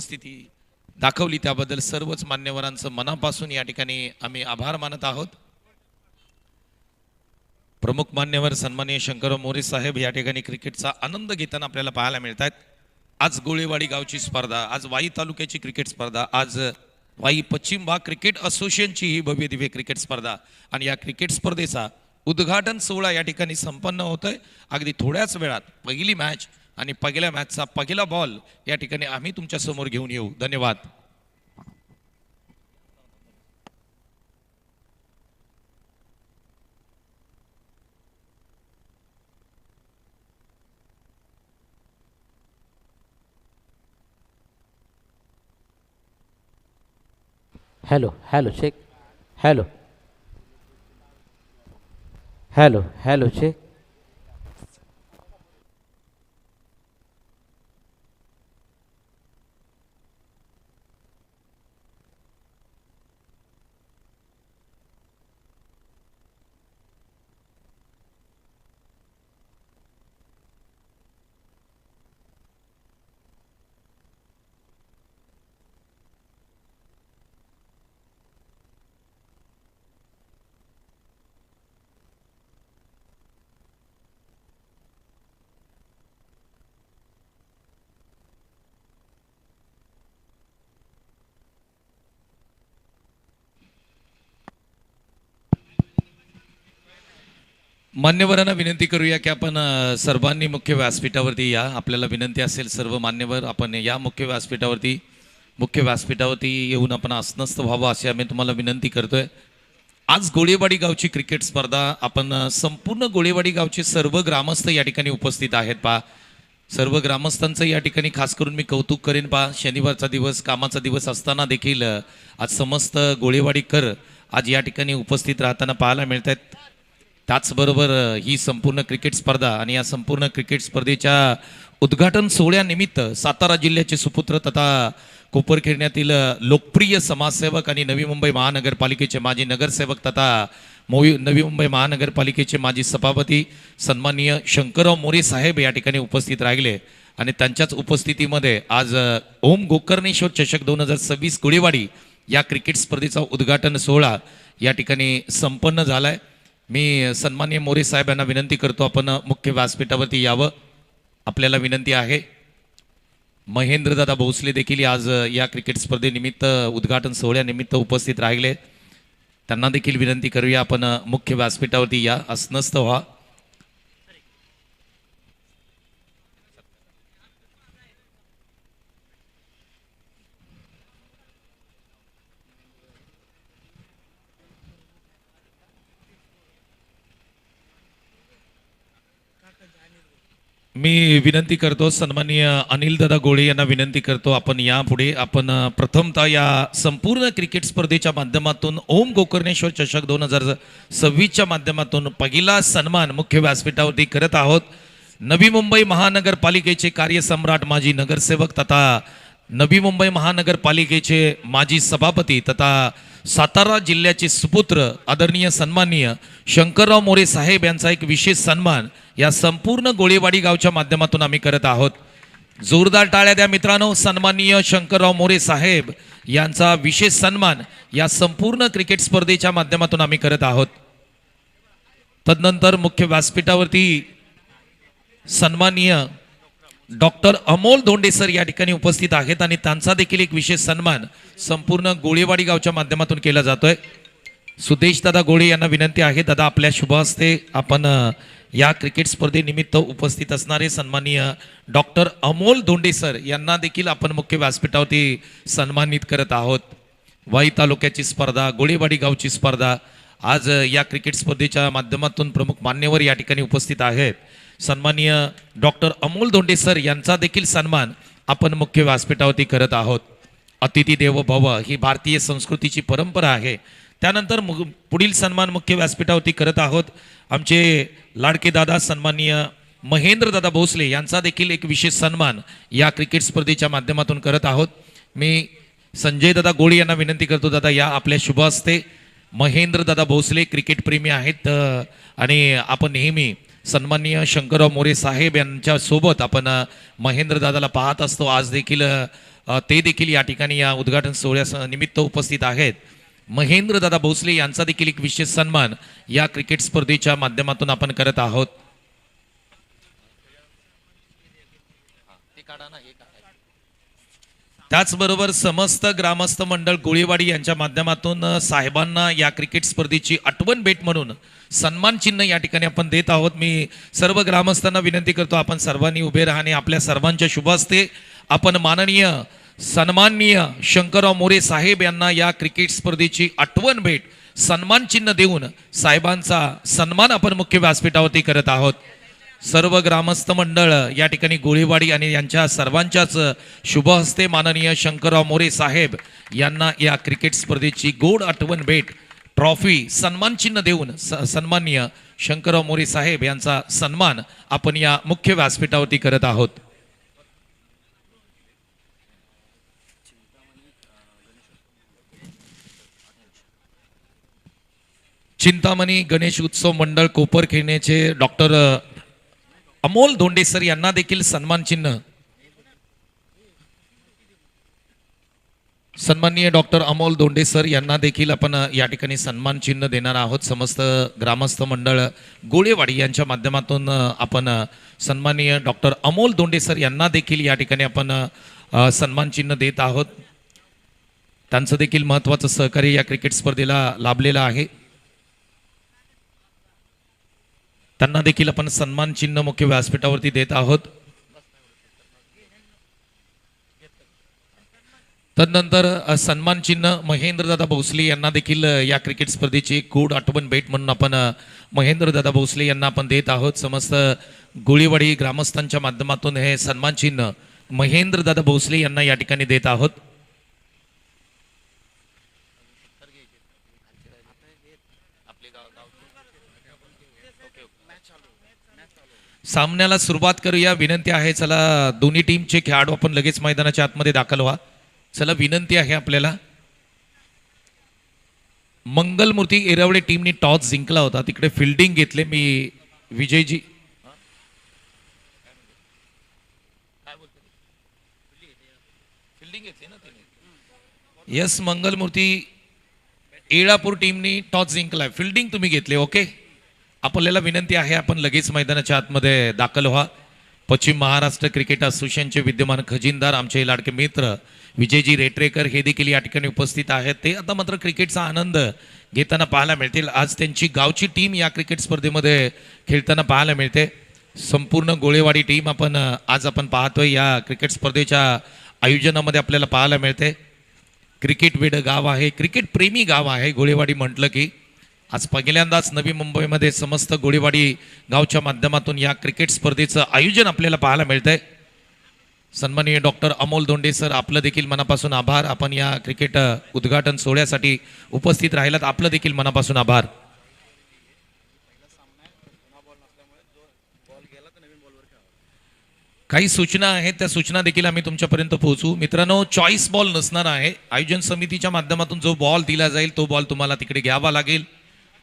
उपस्थिती दाखवली त्याबद्दल सर्वच मान्यवरांचं मनापासून या ठिकाणी आम्ही आभार मानत आहोत। प्रमुख मान्यवर सन्माननीय शंकरराव मोरे साहेब या ठिकाणी क्रिकेटचा आनंद घेताना आपल्याला पाहायला मिळतात। आज गोळेवाडी गावची स्पर्धा, आज वाई तालुक्याची क्रिकेट स्पर्धा, आज वाई पश्चिम भाग क्रिकेट असोसिएशनची ही भव्य दिव्य क्रिकेट स्पर्धा आणि या क्रिकेट स्पर्धेचा उद्घाटन सोहळा या ठिकाणी संपन्न होतोय। अगदी थोड्याच वेळात पहिली मॅच आणि पहिल्या मॅचचा पहिला बॉल या ठिकाणी आम्ही तुमच्या समोर घेऊन येऊ। धन्यवाद। Hello hello check, hello hello hello check. मान्यवरांना विनंती करूया की आपण सर्वांनी मुख्य व्यासपीठावरती या। आपल्याला विनंती असेल सर्व मान्यवर आपण या मुख्य व्यासपीठावरती येऊन आपण आसनस्थ व्हावं अशी आम्ही तुम्हाला विनंती करतोय। आज गोळेवाडी गावची क्रिकेट स्पर्धा, आपण संपूर्ण गोळेवाडी गावचे सर्व ग्रामस्थ या ठिकाणी उपस्थित आहेत। पा सर्व ग्रामस्थांचं या ठिकाणी खास करून मी कौतुक करेन। पा शनिवारचा दिवस, कामाचा दिवस असताना देखील आज समस्त गोळेवाडीकर आज या ठिकाणी उपस्थित राहताना पाहायला मिळत आहेत। त्याचबरोबर ही संपूर्ण क्रिकेट स्पर्धा आणि या संपूर्ण क्रिकेट स्पर्धेच्या उद्घाटन सोहळ्यानिमित्त सातारा जिल्ह्याचे सुपुत्र तथा कोपरखिरण्यातील लोकप्रिय समाजसेवक आणि नवी मुंबई महानगरपालिकेचे माजी नगरसेवक तथा नवी मुंबई महानगरपालिकेचे माजी सभापती सन्माननीय शंकरराव मोरे साहेब या ठिकाणी उपस्थित राहिले आणि त्यांच्याच उपस्थितीमध्ये आज ओम गोकर्णेश्वर चषक 2026 गोळेवाडी या क्रिकेट स्पर्धेचा उद्घाटन सोहळा या ठिकाणी संपन्न झालाय। मी सन्माननीय मोरे साहेब यांना विनंती करतो आपण मुख्य व्यासपीठावरती यावं, आपल्याला विनंती आहे। महेंद्रदादा भोसले देखील आज या क्रिकेट स्पर्धेनिमित्त उद्घाटन सोहळ्यानिमित्त उपस्थित राहिले, त्यांना देखील विनंती करूया आपण मुख्य व्यासपीठावरती या, आसनस्थ व्हा। मी विनंती करतो सन्माननीय अनिल दादा गोळे यांना विनंती करतो आपण यापुढे आपण प्रथमतः या संपूर्ण क्रिकेट स्पर्धेच्या माध्यमातून ओम गोकर्णेश्वर चषक 2026च्या माध्यमातून पहिला सन्मान मुख्य व्यासपीठावरती करत आहोत। नवी मुंबई महानगरपालिकेचे कार्यसम्राट माजी नगरसेवक तथा नवी मुंबई महानगरपालिकेचे माजी सभापती तथा सातारा जिल्ह्याचे सुपुत्र आदरणीय सन्माननीय शंकरराव मोरे साहेब यांचा एक विशेष सन्मान या संपूर्ण गोळेवाडी गावच्या माध्यमातून आम्ही करत आहोत। जोरदार टाळ्या द्या मित्रांनो। सन्माननीय शंकरराव मोरे साहेब यांचा विशेष सन्मान या संपूर्ण क्रिकेट स्पर्धेच्या माध्यमातून आम्ही करत आहोत। तदनंतर मुख्य व्यासपीठावरती सन्माननीय डॉक्टर अमोल धोंडे सर या ठिकाणी उपस्थित आहेत आणि त्यांचा देखील एक विशेष सन्मान संपूर्ण गोळेवाडी गावच्या माध्यमातून केला जातोय। सुदेश दादा गोळे यांना विनंती आहे, दादा आपल्या शुभ हस्ते आपण या क्रिकेट स्पर्धेनिमित्त उपस्थित असणारे सन्माननीय डॉक्टर अमोल धोंडे सर यांना देखील आपण मुख्य व्यासपीठावरती सन्मानित करत आहोत। वाई तालुक्याची स्पर्धा, गोळेवाडी गावची स्पर्धा, आज या क्रिकेट स्पर्धेच्या माध्यमातून प्रमुख मान्यवर या ठिकाणी उपस्थित आहेत। सन्माननीय डॉक्टर अमोल धोंडे सर यांचा देखील सन्मान आपण मुख्य व्यासपीठावरती करत आहोत। अतिथी देवो भव ही भारतीय संस्कृतीची परंपरा आहे। त्यानंतर पुढील सन्मान मुख्य व्यासपीठावरती करत आहोत आमचे लाडके दादा सन्माननीय महेंद्र दादा भोसले यांचा देखील एक विशेष सन्मान या क्रिकेट स्पर्धेच्या माध्यमातून करत आहोत। मी संजय दादा गोळे यांना विनंती करतो, दादा या आपल्या शुभ हस्ते। महेंद्र दादा भोसले क्रिकेट प्रेमी आहेत आणि आपण नेहमी सन्माननीय शंकरराव मोरे साहेब यांच्या सोबत आपण महेंद्र दादाला पाहत असतो। आज देखील ते देखील या ठिकाणी या उद्घाटन सोहळ्यास निमित्त उपस्थित आहेत. महेंद्र दादा भोसले यांचा देखील एक विशेष सन्मान या क्रिकेट स्पर्धेच्या माध्यमातून आपण करत आहोत. त्याचबरोबर समस्त ग्रामस्थ मंडळ गोळीवाडी यांच्या माध्यमातून साहेबांना या क्रिकेट स्पर्धेची आठवण भेट म्हणून सन्मान चिन्ह या ठिकाणी आपण देत आहोत. मी सर्व ग्रामस्थांना विनंती करतो आपण सर्वांनी उभे राहणे. आपल्या सर्वांच्या शुभ हस्ते आपण माननीय सन्माननीय शंकरराव मोरे साहेब यांना या क्रिकेट स्पर्धेची आठवण भेट सन्मान चिन्ह देऊन साहेबांचा सन्मान आपण मुख्य व्यासपीठावरती करत आहोत. सर्व ग्रामस्थ मंडळ या ठिकाणी गोळीवाडी आणि यांच्या सर्वांच्याच शुभ हस्ते माननीय शंकरराव मोरे साहेब यांना या क्रिकेट स्पर्धेची गोड आठवण भेट ट्रॉफी सन्मान चिन्ह देऊन सन्माननीय शंकरराव मोरे साहेब यांचा सन्मान आपण या मुख्य व्यासपीठावरती करत आहोत. चिंतामणी गणेश उत्सव मंडळ कोपरखेड्याचे डॉक्टर अमोल धोंडे सर यांना देखील सन्मान चिन्ह सन्माननीय डॉक्टर अमोल धोंडे सर यांना देखील आपण या ठिकाणी सन्मान चिन्ह देणार आहोत. समस्त ग्रामस्थ मंडळ गोळेवाडी यांच्या माध्यमातून आपण सन्माननीय डॉक्टर अमोल धोंडे सर यांना देखील या ठिकाणी आपण सन्मान चिन्ह देत आहोत. त्यांचं देखील महत्त्वाचं सहकार्य या क्रिकेट स्पर्धेला लाभलेलं आहे. त्यांना देखील आपण सन्मान चिन्ह मुख्य व्यासपीठावरती देत आहोत. तदनंतर सन्मान चिन्ह महेंद्रदादा भोसले यांना देखील या क्रिकेट स्पर्धेची एक गोड आठवण भेट म्हणून आपण महेंद्रदादा भोसले यांना आपण देत आहोत. समस्त गोळीवाडी ग्रामस्थांच्या माध्यमातून हे सन्मान चिन्ह महेंद्रदादा भोसले यांना या ठिकाणी देत आहोत. सामन्याला सुरुवात करूया. विनंती आहे चला दोन्ही टीमचे खेळाडू आपण लगेच मैदानाच्या आतमध्ये दाखल व्हा. चला विनंती आहे आपल्याला. मंगलमूर्ती एरवडे टीमनी टॉस जिंकला होता. तिकडे फिल्डिंग घेतले मी Vijayji yes Mangalmurti एळापूर टीमनी toss जिंकलाय. Fielding तुम्ही घेतले. ओके आपल्याला विनंती आहे आपण लगेच मैदानाच्या आतमध्ये दाखल व्हा. पश्चिम महाराष्ट्र क्रिकेट असोसिएशनचे विद्यमान खजिनदार आमचे लाडके मित्र विजयजी रेटरेकर हे देखील या ठिकाणी उपस्थित आहेत. ते आता मात्र क्रिकेटचा आनंद घेताना पाहायला मिळतील. आज त्यांची गावची टीम या क्रिकेट स्पर्धेमध्ये खेळताना पाहायला मिळते. संपूर्ण गोळेवाडी टीम आपण आज आपण पाहतोय या क्रिकेट स्पर्धेच्या आयोजनामध्ये आपल्याला पाहायला मिळते. क्रिकेट वेड गाव आहे, क्रिकेट प्रेमी गाव आहे गोळेवाडी म्हटलं की. आज पहिल्यांदाच नवी मुंबईमध्ये समस्त गोळेवाडी गावच्या माध्यमातून या क्रिकेट स्पर्धेचं आयोजन आपल्याला पाहायला मिळतंय. सन्माननीय डॉक्टर अमोल धोंडे सर आपलं देखील मनापासून आभार. आपण या क्रिकेट उद्घाटन सोहळ्यासाठी उपस्थित राहिलात आपलं देखील मनापासून आभार. काही सूचना आहेत त्या सूचना देखील आम्ही तुमच्यापर्यंत पोहोचू. मित्रांनो चॉईस बॉल नसणार आहे. आयोजन समितीच्या माध्यमातून जो बॉल दिला जाईल तो बॉल तुम्हाला तिकडे घ्यावा लागेल.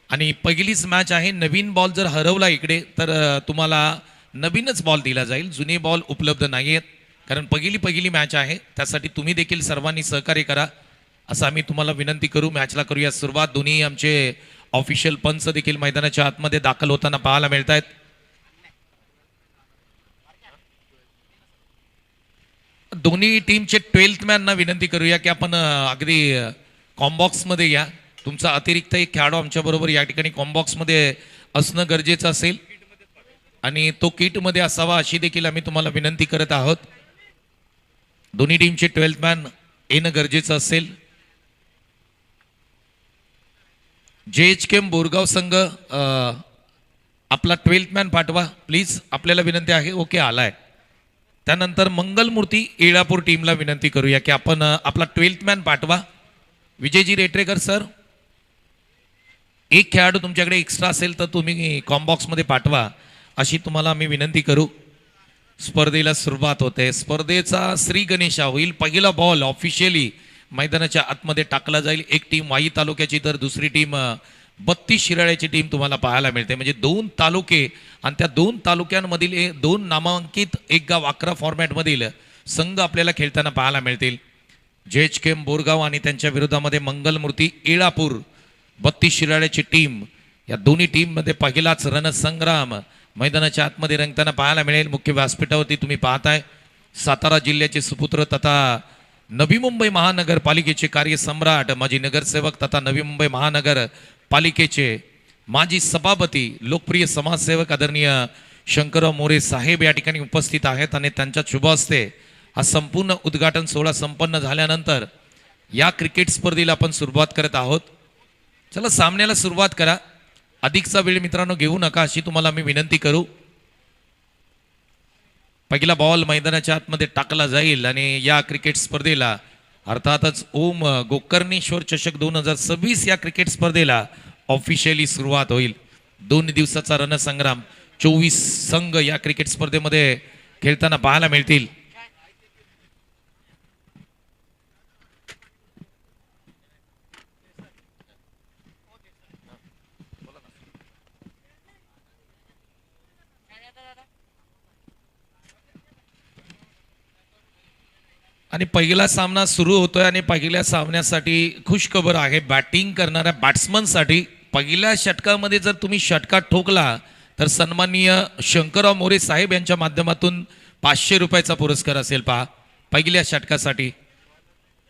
आणि पहिलीच मॅच आहे. नवीन बॉल जर हरवला इकडे तर तुम्हाला नवीनच बॉल दिला जाईल. जुने बॉल उपलब्ध नाही आहेत कारण पहिली मॅच आहे. त्यासाठी तुम्ही देखील सर्वांनी सहकार्य करा असं आम्ही तुम्हाला विनंती करू. मॅचला करूया सुरुवात. दोन्ही आमचे ऑफिशियल पंच देखील मैदानाच्या आतमध्ये दाखल होताना पाहायला मिळत आहेत. दोन्ही टीमचे 12th मॅनना विनंती करूया की आपण अगदी कॉम्बॉक्समध्ये या. तुमचा अतिरिक्त एक खेळाडू आमच्याबरोबर या ठिकाणी कॉम्बॉक्समध्ये असणं गरजेचं असेल आणि तो किटमध्ये असावा अशी देखील आम्ही तुम्हाला विनंती करत आहोत. दोन्ही टीमचे 12th मॅन येणं गरजेचं असेल. JHK बोरगाव संघ आपला 12th मॅन पाठवा प्लीज. आपल्याला विनंती आहे. ओके आलाय. त्यानंतर मंगलमूर्ती एळापूर टीमला विनंती करूया की आपण आपला 12th मॅन पाठवा. विजयजी रेटरेकर सर एक खेळाडू तुमच्याकडे एक्स्ट्रा असेल तर तुम्ही कॉम्बॉक्समध्ये पाठवा अशी तुम्हाला आम्ही विनंती करू. स्पर्धेला सुरुवात होते. स्पर्धेचा श्री गणेशा होईल. पहिला बॉल ऑफिशियली मैदानाच्या आतमध्ये टाकला जाईल. एक टीम वाई तालुक्याची तर दुसरी टीम 32 शिराळ्याची टीम तुम्हाला पाहायला मिळते. म्हणजे 2 तालुके आणि त्या 2 तालुक्यांमधील 2 नामांकित एक गाव 11 फॉर्मॅटमधील संघ आपल्याला खेळताना पाहायला मिळतील. JHKM बोरगाव आणि त्यांच्या विरोधामध्ये मंगलमूर्ती येळापूर 32 शिराळ्याची टीम. या दोन्ही टीममध्ये पहिलाच रणसंग्राम मैदानाच्या आतमध्ये रंगताना पाहायला मिळेल. मुख्य व्यासपीठावरती तुम्ही पाहताय सातारा जिल्ह्याचे सुपुत्र तथा नवी मुंबई महानगरपालिकेचे कार्यसम्राट, माजी नगरसेवक तथा नवी मुंबई महानगरपालिकेचे माजी सभापती, लोकप्रिय समाजसेवक आदरणीय शंकरराव मोरे साहेब या ठिकाणी उपस्थित आहेत आणि त्यांच्या शुभ हस्ते हा संपूर्ण उद्घाटन सोहळा संपन्न झाल्यानंतर या क्रिकेट स्पर्धेला आपण सुरुवात करत आहोत. चला सामन्याला सुरुवात करा. अधिकचा वेळ मित्रांनो घेऊ नका अशी तुम्हाला मी विनंती करू. पहिला बॉल मैदानाच्या आतमध्ये टाकला जाईल आणि या क्रिकेट स्पर्धेला अर्थातच ओम गोकर्णेश्वर चषक 2026 या क्रिकेट स्पर्धेला ऑफिशियली सुरुवात होईल. 2 दिवसाचा रणसंग्राम 24 संघ या क्रिकेट स्पर्धेमध्ये खेळताना पाहायला मिळतील. आणि पहिला सामना सुरू होतोय आणि पहिल्या सामन्यासाठी खुश खबर आहे. बॅटिंग करणाऱ्या बॅट्समनसाठी पहिल्या षटकामध्ये जर तुम्ही षटकार ठोकला तर सन्माननीय शंकरराव मोरे साहेब यांच्या माध्यमातून 500 रुपयाचा पुरस्कार असेल. पहा पहिल्या षटकासाठी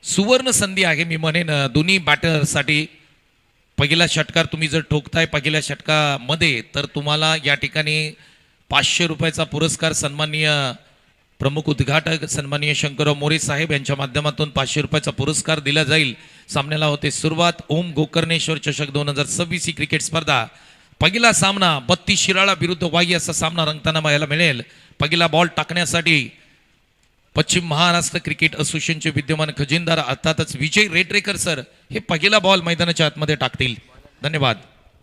सुवर्ण संधी आहे मी म्हणेन दोन्ही बॅटरसाठी. पहिला षटकार तुम्ही जर ठोकताय पहिल्या षटकामध्ये तर तुम्हाला या ठिकाणी 500 रुपयाचा पुरस्कार सन्माननीय प्रमुख उद्घाटक सन्माननीय शंकरराव मोरे साहेब यांच्या माध्यमातून 500 रुपयाचा पुरस्कार दिला जाईल. सामन्याला होते सुरुवात. ओम गोकर्णेश्वर चषक 2026 ही क्रिकेट स्पर्धा. पहिला सामना 32 शिराळा विरुद्ध वाई असा सामना रंगताना पाहायला मिळेल. पहिला बॉल टाकण्यासाठी पश्चिम महाराष्ट्र क्रिकेट असोसिएशनचे विद्यमान खजिनदार अर्थातच विजय रेटरेकर सर हे पहिला बॉल मैदानाच्या आतमध्ये टाकतील. धन्यवाद.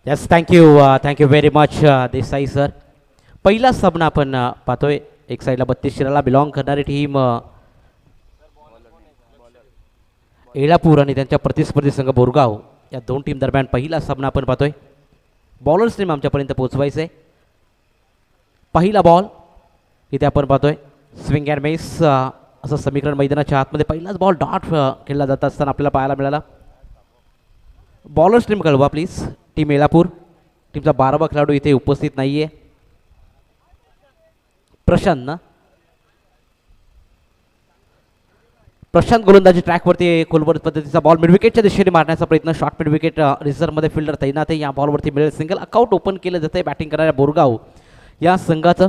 Yes, thank you very much Desai sir. पहिला सामना आपण पाहतोय. एक साईडला 32 शिराला बिलॉंग करणारी टीम येळापूर आणि त्यांच्या प्रतिस्पर्धी संघ बोरगाव या दोन टीम दरम्यान पहिला सामना आपण पाहतोय. बॉलर्स टीम आमच्यापर्यंत पोहोचवायचं आहे. पहिला बॉल इथे आपण पाहतोय. स्विंग अँड मिस असं समीकरण मैदानाच्या आतमध्ये पहिलाच बॉल डॉट खेळला जात असताना आपल्याला पाहायला मिळाला. बॉलर्स टीम कळवा प्लीज. टीम येळापूर टीमचा 12वा खेळाडू इथे उपस्थित नाही आहे. प्रशांत गोलंदाजी ट्रॅकवरती खोलवर पद्धतीचा बॉल मिड विकेटच्या दिशेने मारण्याचा प्रयत्न. शॉर्ट मिड विकेट रिझर्व्हमध्ये फिल्डर तैनात आहे. या बॉलवरती मिळेल सिंगल. अकाउंट ओपन केलं जातं आहे बॅटिंग करणाऱ्या बोरगाव या संघाचं.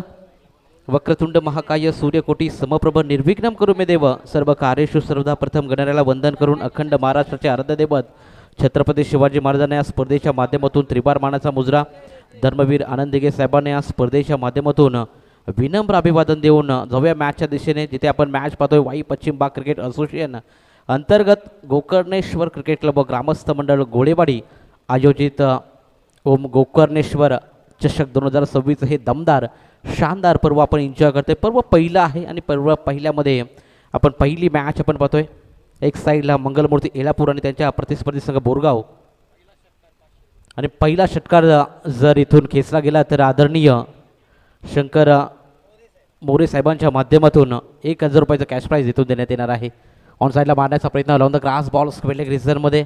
वक्रतुंड महाकाय सूर्यकोटी समप्रभ निर्विघ्नम करू मे देव सर्व कार्येषु सर्वदा प्रथम गणरायाला वंदन करून अखंड महाराष्ट्राचे आराध्य दैवत छत्रपती शिवाजी महाराजांना या स्पर्धेच्या माध्यमातून त्रिवार मानाचा मुजरा धर्मवीर आनंद दिघे साहेबांना या स्पर्धेच्या माध्यमातून विनम्र अभिवादन देऊन जाऊया मॅचच्या दिशेने. जिथे आपण मॅच पाहतोय वाई पश्चिम भाग क्रिकेट असोसिएशन अंतर्गत गोकर्णेश्वर क्रिकेट क्लब व ग्रामस्थ मंडळ गोळेवाडी आयोजित ओम गोकर्णेश्वर चषक 2026 हे दमदार शानदार पर्व आपण एन्जॉय करतोय. पर्व पहिलं आहे आणि पर्व पहिल्यामध्ये आपण पहिली मॅच आपण पाहतोय. एक साईडला मंगलमूर्ती येळापूर आणि त्यांच्या प्रतिस्पर्धी संघ बोरगाव. आणि पहिला षटकार जर इथून खेचला गेला तर आदरणीय शंकर मोरे साहेबांच्या माध्यमातून 1000 रुपयाचं कॅश प्राईज इथून देण्यात येणार आहे. ऑन साईडला मारण्याचा प्रयत्न लावून द ग्रास बॉल स्क्वेअर रिझर्व्हमध्ये.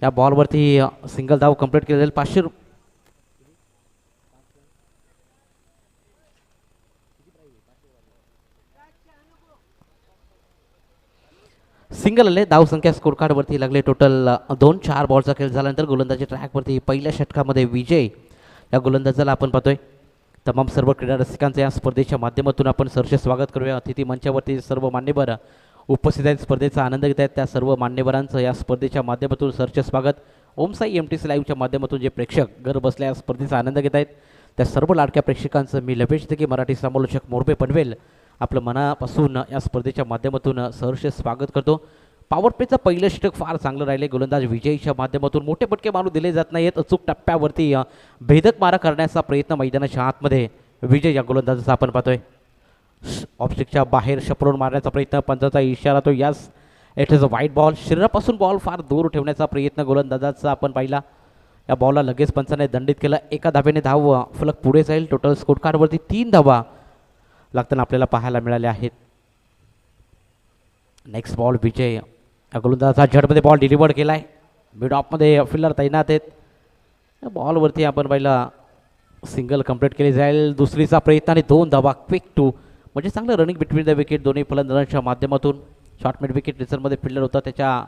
या बॉलवरती सिंगल धाव कंप्लीट केले जाईल. 500 सिंगल आले. धावसंख्या स्कोर कार्डवरती लागले. टोटल 2-4 बॉलचा खेळ झाल्यानंतर गोलंदाजी ट्रॅकवरती पहिल्या षटकामध्ये विजय या गोलंदाजाला आपण पाहतोय. तमाम सर्व क्रीडा रसिकांचं या स्पर्धेच्या माध्यमातून आपण सरसे स्वागत करूया. अतिथी मंचावरती सर्व मान्यवर उपस्थित आहेत, स्पर्धेचा आनंद घेत आहेत. त्या सर्व मान्यवरांचं या स्पर्धेच्या माध्यमातून सरसे स्वागत. ओमसाई MTC लाईव्हच्या माध्यमातून जे प्रेक्षक घर बसल्या या स्पर्धेचा आनंद घेत आहेत त्या सर्व लाडक्या प्रेक्षकांचं मी लपेश की मराठी समालोचक मोरबे पनवेल आपलं मनापासून या स्पर्धेच्या माध्यमातून सहर्ष स्वागत करतो. पॉवर प्लेचं पहिलं षटक फार चांगलं राहिले. गोलंदाज विजयीच्या माध्यमातून मोठे पटके मारू दिले जात नाहीत. अचूक टप्प्यावरती भेदक मारा करण्याचा प्रयत्न मैदानाच्या आतमध्ये विजय या गोलंदाजाचा आपण पाहतोय. ऑफस्टिकच्या बाहेर शपळून मारण्याचा प्रयत्न. पंचाचा इशारा तो यास इट इज अ वाईट बॉल. शरीरापासून बॉल फार दूर ठेवण्याचा प्रयत्न गोलंदाजाचा आपण पाहिला. या बॉलला लगेच पंचाने दंडित केलं. एका धावेने धाव फलक पुढे जाईल. टोटल स्कोर कार्डवरती 3 धावा लागताना आपल्याला पाहायला मिळाले आहेत. नेक्स्ट बॉल विजय या गोलंदाजाचा झटमध्ये बॉल डिलिव्हर केला आहे. मिड ऑफमध्ये फिल्डर तैनात आहेत. या बॉलवरती आपण पहिला सिंगल कंप्लीट केली जाईल. दुसरीचा प्रयत्न आणि 2 धावा क्विक 2 म्हणजे चांगलं रनिंग बिटवीन द विकेट दोन्ही फलंदाजांच्या माध्यमातून. शॉर्ट मिड विकेट रिझर्वमध्ये फिल्डर होता, त्याच्या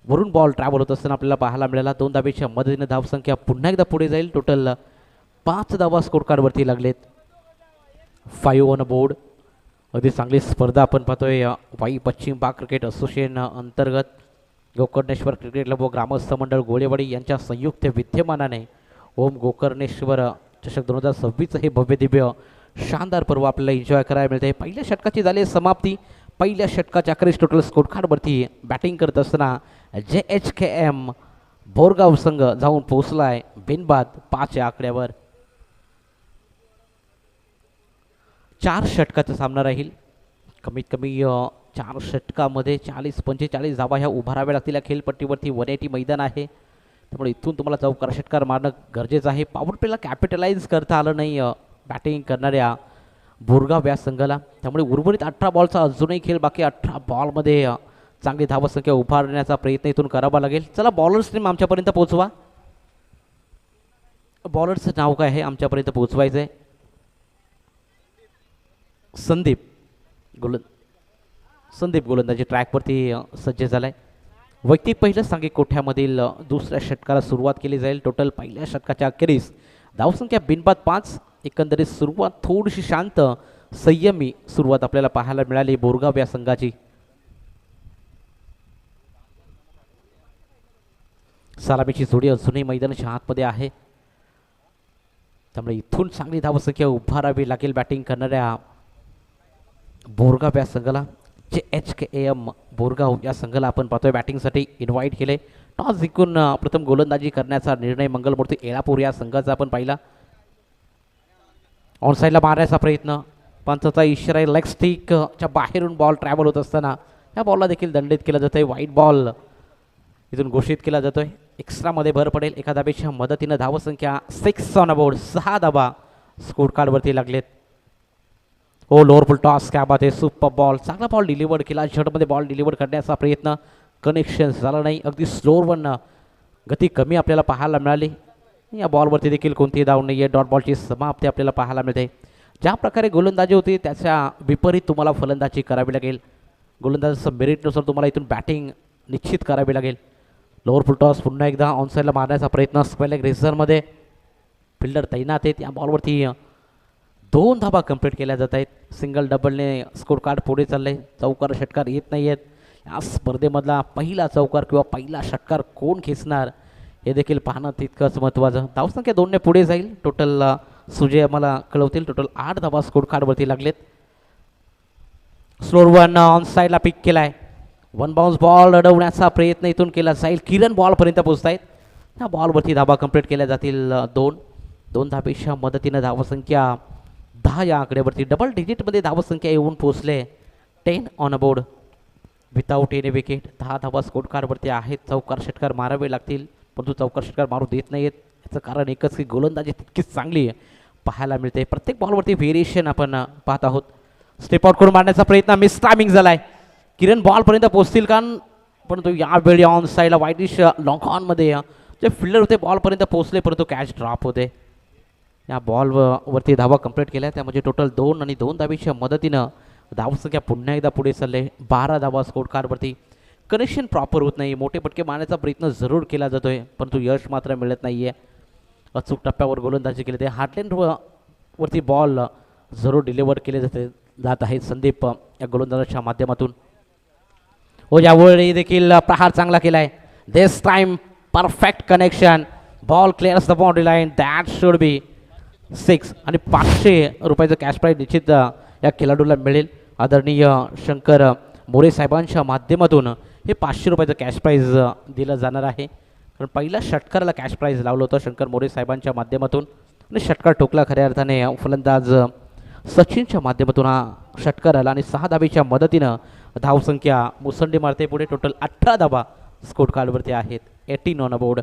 वरून बॉल ट्रॅव्हल होत असताना आपल्याला पाहायला मिळाला. 2 धावेच्या मदतीने धावसंख्या पुन्हा एकदा पुढे जाईल. टोटल 5 धावा स्कोर कार्डवरती लागलेत. 5 ऑन बोर्ड. अगदी चांगली स्पर्धा आपण पाहतोय वाई पश्चिम भाग क्रिकेट असोसिएशन अंतर्गत गोकर्णेश्वर क्रिकेट क्लब व ग्रामस्थ मंडळ गोळेवाडी यांच्या संयुक्त विद्यमानाने ओम गोकर्णेश्वर चषक 2026 हे भव्य दिव्य शानदार पर्व आपल्याला एन्जॉय करायला मिळते. पहिल्या षटकाची झाली समाप्ती. पहिल्या षटकाच्या अखेरीस टोटल स्कोर कार्डवरती बॅटिंग करत असताना JHKM बोरगाव संघ जाऊन पोहोचलाय बिनबाद 5 या आकड्यावर. 4 षटकाचा सामना राहील. कमीत कमी 4 षटकामध्ये 40-45 धावा ह्या उभाराव्या लागतील. या खेळपट्टीवरती 180 मैदान आहे, त्यामुळे इथून तुम्हाला चौकार षटकार मारणं गरजेचं आहे. पॉवर प्लेला कॅपिटलाइज करता आलं नाही बॅटिंग करणाऱ्या बोरगाव या संघाला, त्यामुळे उर्वरित 18 बॉलचा अजूनही खेळ बाकी. 18 बॉलमध्ये चांगली धावसंख्या उभारण्याचा प्रयत्न इथून करावा लागेल. चला बॉलर्स नेम आमच्यापर्यंत पोहोचवा. बॉलरचं नाव काय आहे आमच्यापर्यंत पोहोचवायचं आहे. संदीप गोलंदाजी ट्रॅकवरती सज्ज झालाय. वैयक्तिक पहिलं सांघिक कोठ्यामधील दुसऱ्या षटकाला सुरुवात केली जाईल. टोटल पहिल्या षटकाच्या अखेरीस धावसंख्या बिनबाद 5. एकंदरीत सुरुवात थोडीशी शांत संयमी सुरुवात आपल्याला पाहायला मिळाली बोरगाव या संघाची. सलामीची जोडी अजूनही मैदानाच्या आतमध्ये आहे, त्यामुळे इथून चांगली धावसंख्या उभारावी लागेल बॅटिंग करणाऱ्या बोरगाव या संघाला. JHKM बोरगाव या संघाला आपण पाहतोय बॅटिंगसाठी इन्व्हाइट केले. टॉस जिंकून प्रथम गोलंदाजी करण्याचा निर्णय मंगलमूर्ती येळापूर या संघाचा आपण पाहिला. ऑन साईडला मारण्याचा प्रयत्न, पंचाचा इशारा. लेग स्टिकच्या बाहेरून बॉल ट्रॅव्हल होत असताना या बॉलला देखील दंडित केला जातोय. वाईट बॉल इथून घोषित केला जातोय. एक्स्ट्रामध्ये भर पडेल. एका धावेच्या मदतीनं धावसंख्या 6 ऑन बोर्ड. 6 धावा स्कोर कार्डवरती लागलेत. हो लोअर फुल टॉस क्या बात आहे. सुपर बॉल, चांगला बॉल डिलिव्हर केला. झटमध्ये बॉल डिलिव्हर करण्याचा प्रयत्न, कनेक्शन झालं नाही. अगदी स्लोअरवन गती कमी आपल्याला पाहायला मिळाली. या बॉलवरती देखील कोणतीही धाव नाही आहे. डॉट बॉलची समाप्ती आपल्याला पाहायला मिळते. ज्या प्रकारे गोलंदाजी होती त्याच्या विपरीत तुम्हाला फलंदाजी करावी लागेल. गोलंदाजाचं मेरिटनुसार तुम्हाला इथून बॅटिंग निश्चित करावी लागेल. लोअर फुल टॉस पुन्हा एकदा ऑन साईडला मारण्याचा प्रयत्न. स्क्वेअर लेग रेझरमध्ये फिल्डर तैनात आहेत. या बॉलवरती 2 धावा कंप्लीट केल्या जात आहेत. सिंगल डबलने स्कोर कार्ड पुढे चाललंय. चौकार षटकार येत नाही आहेत. या स्पर्धेमधला पहिला चौकार किंवा पहिला षटकार कोण खेचणार हे देखील पाहणं तितकंच महत्त्वाचं. धावसंख्या 2ने पुढे जाईल. टोटल सुजय आम्हाला कळवतील. टोटल 8 धावा स्कोर कार्डवरती लागलेत. स्लोअर वन ऑन साईडला पिक केलाय. 1 बाउन्स बॉल अडवण्याचा प्रयत्न इथून केला जाईल. किरण बॉलपर्यंत पोहोचतायत. या बॉलवरती धावा कंप्लीट केल्या जातील 2 धावेच्या मदतीनं धावसंख्या 10 या आकड्यावरती डबल डिजिटमध्ये धावसंख्या येऊन पोहोचले. 10 on board without any wicket. 10 धावा स्कोर कार्डवरती आहेत. चौकार षटकार मारावे लागतील, परंतु चौकार षटकार मारू देत नाहीत. याचं कारण एकच की गोलंदाजी तितकीच चांगली पाहायला मिळते. प्रत्येक बॉलवरती व्हेरिएशन आपण पाहत आहोत. स्टेप आउट करून मारण्याचा प्रयत्न, मिस टायमिंग झालाय. किरण बॉलपर्यंत पोहोचतील का, परंतु यावेळी ऑन साईडला वाईटिश लॉंग ऑनमध्ये जे फिल्डर होते बॉलपर्यंत पोहोचले, परंतु कॅच ड्रॉप होते. या बॉलवरती धावा कंप्लीट केल्या, त्यामध्ये टोटल 2 आणि 2 धावेच्या मदतीनं धावसंख्या पुन्हा एकदा पुढे चालले. 12 धावा स्कोर कार्डवरती. कनेक्शन प्रॉपर होत नाही. मोठे पटके मारण्याचा प्रयत्न जरूर केला जातोय, परंतु यश मात्र मिळत नाहीये. अचूक टप्प्यावर गोलंदाजी केली ते हार्टलँड वरती बॉल जरूर डिलिव्हर केले जात आहेत संदीप या गोलंदाजाच्या माध्यमातून. हो यावेळी देखील प्रहार चांगला केलाय. This time perfect connection. Ball clears the boundary line. That should be 6 आणि 500 रुपयाचं कॅश प्राईज निश्चित या खेळाडूला मिळेल. आदरणीय शंकर मोरे साहेबांच्या माध्यमातून हे 500 रुपयाचं कॅश प्राईज दिलं जाणार आहे. कारण पहिल्या षटकाराला कॅश प्राईज लावलं होतं शंकर मोरे साहेबांच्या माध्यमातून आणि षटकार ठोकला खऱ्या अर्थाने फलंदाज सचिनच्या माध्यमातून हा षटकार आला आणि 6 धावेच्या मदतीनं धावसंख्या मुसंडी मारते पुढे. टोटल 18 धावा स्कोर कार्डवरती आहेत. 18 ऑन बोर्ड.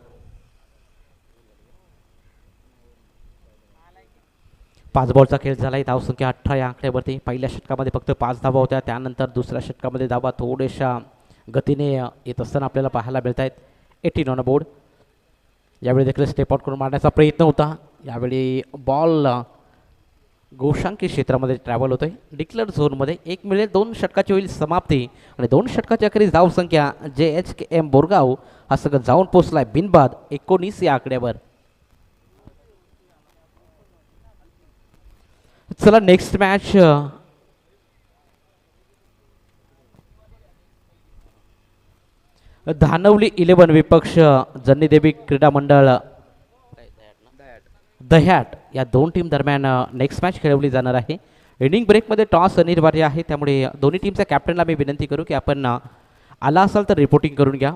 5 बॉलचा खेळ झाला आहे. धावसंख्या 18 या आकड्यावरती. पहिल्या षटकामध्ये फक्त 5 धावा होत्या. त्यानंतर दुसऱ्या षटकामध्ये धावा थोड्याशा गतीने येत असताना आपल्याला पाहायला मिळत आहेत. 18 ऑन बोर्ड. यावेळी देखील स्टेप आउट करून मारण्याचा प्रयत्न होता. यावेळी बॉल गोशांकी क्षेत्रामध्ये ट्रॅव्हल होतोय. डिक्लेअर झोनमध्ये 1 मिळेल. 2 षटकाची होईल समाप्ती आणि 2 षटकाच्या अखेरीस धावसंख्या JHKM बोरगाव हा सगळं जाऊन पोहोचलाय बिनबाद 19 या आकड्यावर. चला नेक्स्ट मॅच धानवली 11 विपक्ष जन्नीदेवी क्रीडा मंडळ दह्याट या 2 टीम दरम्यान नेक्स्ट मॅच खेळवली जाणार आहे. इनिंग ब्रेकमध्ये टॉस अनिवार्य आहे, त्यामुळे दोन्ही टीमच्या कॅप्टनला मी विनंती करू की आपण आला असाल तर रिपोर्टिंग करून घ्या.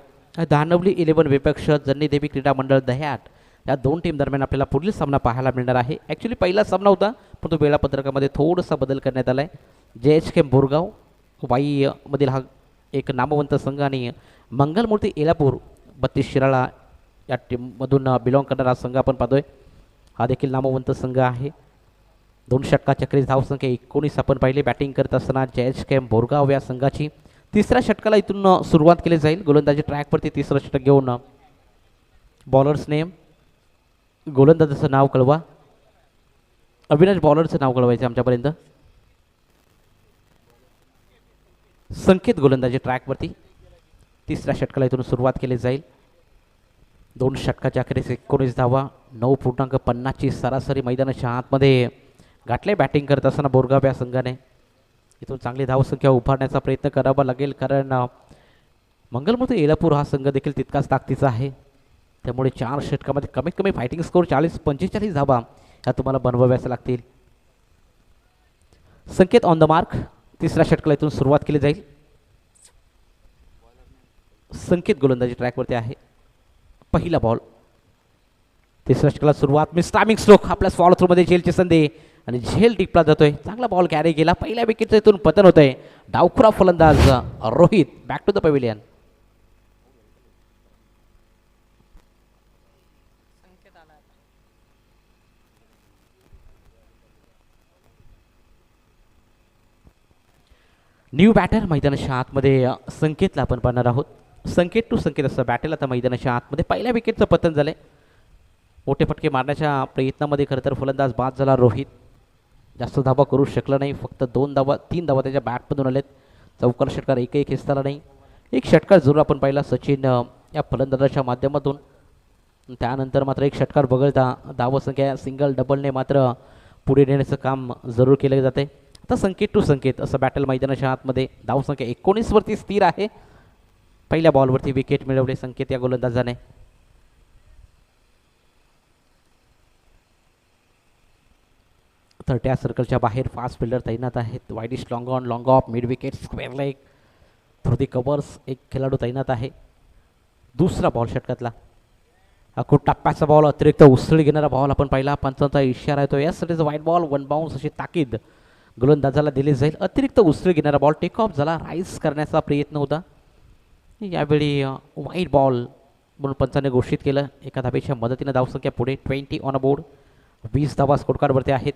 धानवली 11 विपक्ष जन्नीदेवी क्रीडा मंडळ दह्याट या 2 टीम दरम्यान आपल्याला पुढील सामना पाहायला मिळणार आहे. ॲक्च्युली पहिला सामना होता, पण तो वेळापत्रकामध्ये थोडासा बदल करण्यात आला आहे. JHKM बोरगाव वाईमधील हा एक नामवंत संघ आणि मंगलमूर्ती येलापूर 32 शिराळा या टीममधून बिलॉंग करणारा हा संघ आपण पाहतोय. हा देखील नामवंत संघ आहे. 2 षटकाच्या अखेरीस धावसंख्या 19 आपण पाहिले. बॅटिंग करत असताना JHKM बोरगाव या संघाची तिसऱ्या षटकाला इथून सुरुवात केली जाईल. गोलंदाजी ट्रॅकवरती तिसरं षटक घेऊन बॉलर्स नेम, गोलंदाजाचं नाव कळवा. अविनाश बॉलरचं नाव कळवायचं आमच्यापर्यंत. संकेत गोलंदाजी ट्रॅकवरती. तिसऱ्या षटकाला इथून सुरुवात केली जाईल. 2 षटकाच्या अखेरीस 19 धावा, 9.50 ची सरासरी मैदानाच्या आतमध्ये गाठले. बॅटिंग करत असताना बोरगाव या संघाने इथून चांगली धावसंख्या उभारण्याचा प्रयत्न करावा लागेल, कारण मंगलमूर्ती येलापूर हा संघ देखील तितकाच ताकदीचा आहे. त्यामुळे 4 षटकामध्ये कमीत कमी फायटिंग स्कोर 40-45 धावा ह्या तुम्हाला बनवाव्याच लागतील. संकेत ऑन द मार्क. तिसऱ्या षटकाला इथून सुरुवात केली जाईल. संकेत गोलंदाजी ट्रॅकवरती आहे. पहिला बॉल. तिसऱ्या षटकाला सुरुवात. Miss timing stroke. आपल्या फॉलो थ्रूमध्ये झेलची संधी आणि झेल टिपला जातोय. चांगला बॉल कॅरी गेला. पहिल्या विकेटचं इथून पतन होतंय. डावखुरा फलंदाज Rohit back to the pavilion. New batter मैदानाच्या आतमध्ये संकेतला आपण पाहणार आहोत. संकेत टू संकेत असं बॅटल आता मैदानाच्या आतमध्ये. पहिल्या विकेटचं पतन झालंय. मोठे फटके मारण्याच्या प्रयत्नामध्ये खरं तर फलंदाज बाद झाला रोहित. जास्त धावा करू शकला नाही. फक्त 3 धावा त्याच्या बॅटमधून आलेत. चौकार षटकार एकही खेचताना नाही. एक षटकार जरूर आपण पाहिला सचिन या फलंदाजाच्या माध्यमातून. त्यानंतर मात्र एक षटकार वगळता धावसंख्या सिंगल डबलने मात्र पुढे नेण्याचं काम जरूर केलं जाते. आता संकेत टू संकेत असं बॅटल मैदानाच्या आतमध्ये. धावसंख्या 19 वरती स्थिर आहे. पहिल्या बॉलवरती विकेट मिळवले संकेत या गोलंदाजाने. थर्ट्या सर्कलच्या बाहेर फास्ट फिल्डर तैनात आहेत. Widish long on long of mid wicket square leg through the covers एक खेळाडू तैनात आहे. दुसरा बॉल षटकातला. खूप टप्प्याचा बॉल, अतिरिक्त उसळी घेणारा बॉल आपण पाहिला. पंचांचा इशारा येतो यासाठीच व्हाईट बॉल 1 बाउन्स अशी ताकीद गोलंदाजाला दिली जाईल. अतिरिक्त उसळी घेणारा बॉल टेक ऑफ झाला. राईस करण्याचा प्रयत्न होता. यावेळी व्हाईट बॉल म्हणून पंचाने घोषित केलं. एका धावेच्या मदतीनं धावसंख्या पुढे 20 ऑन अ बोर्ड. 20 धावा स्कोरकार्डवरती आहेत.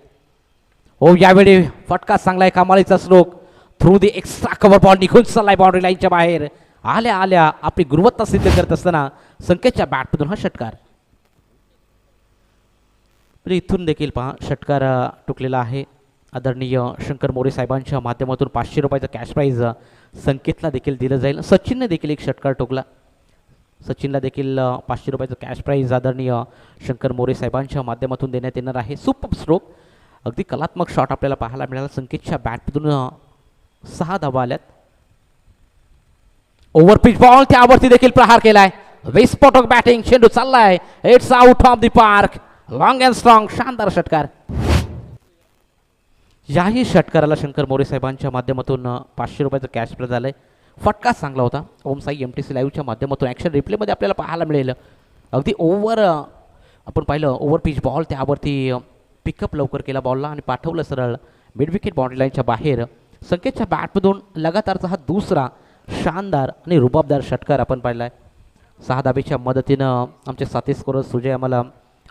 हो यावेळी फटका चांगला आहे. कमालीचा stroke through the extra cover ball निघून चाललाय बाउंड्री लाईनच्या बाहेर. आल्या आपली गुणवत्ता सिद्ध करत असताना संकेतच्या बॅटमधून हा षटकार. इथून देखील पहा षटकार टुकलेला आहे. आदरणीय शंकर मोरे साहेबांच्या माध्यमातून 500 रुपयाचं कॅश प्राईज संकेतला देखील दिलं जाईल. सचिनने देखील एक षटकार टोकला. सचिनला देखील 500 रुपयाचं कॅश प्राईज आदरणीय शंकर मोरे साहेबांच्या माध्यमातून देण्यात येणार आहे. Super stroke. अगदी कलात्मक शॉट आपल्याला पाहायला मिळाला. संकेतच्या बॅटमधून 6 धावा आल्यात. ओव्हरपिच बॉल त्यावरती देखील प्रहार केलाय. विस्फोटक बॅटिंग. चेंडू चाललाय. It's out of the park. Long and strong. शानदार षटकार. याही षटकाराला शंकर मोरे साहेबांच्या माध्यमातून 500 रुपयाचं कॅश प्राईज झालंय. फटका चांगला होता. ओम साई MTC लाईव्हच्या माध्यमातून ॲक्शन रिप्लेमध्ये आपल्याला पाहायला मिळेल. अगदी ओव्हर आपण पाहिलं. ओव्हर पिच बॉल त्यावरती पिकअप लवकर केला बॉलला आणि पाठवलं सरळ मिड विकेट बाउंड्री लाईनच्या बाहेर. संकेतच्या बॅटमधून लगातारचा हा दुसरा शानदार आणि रुबाबदार षटकार आपण पाहिला आहे. 6 धावेच्या मदतीनं आमचे साथी स्कोरर सुजय आम्हाला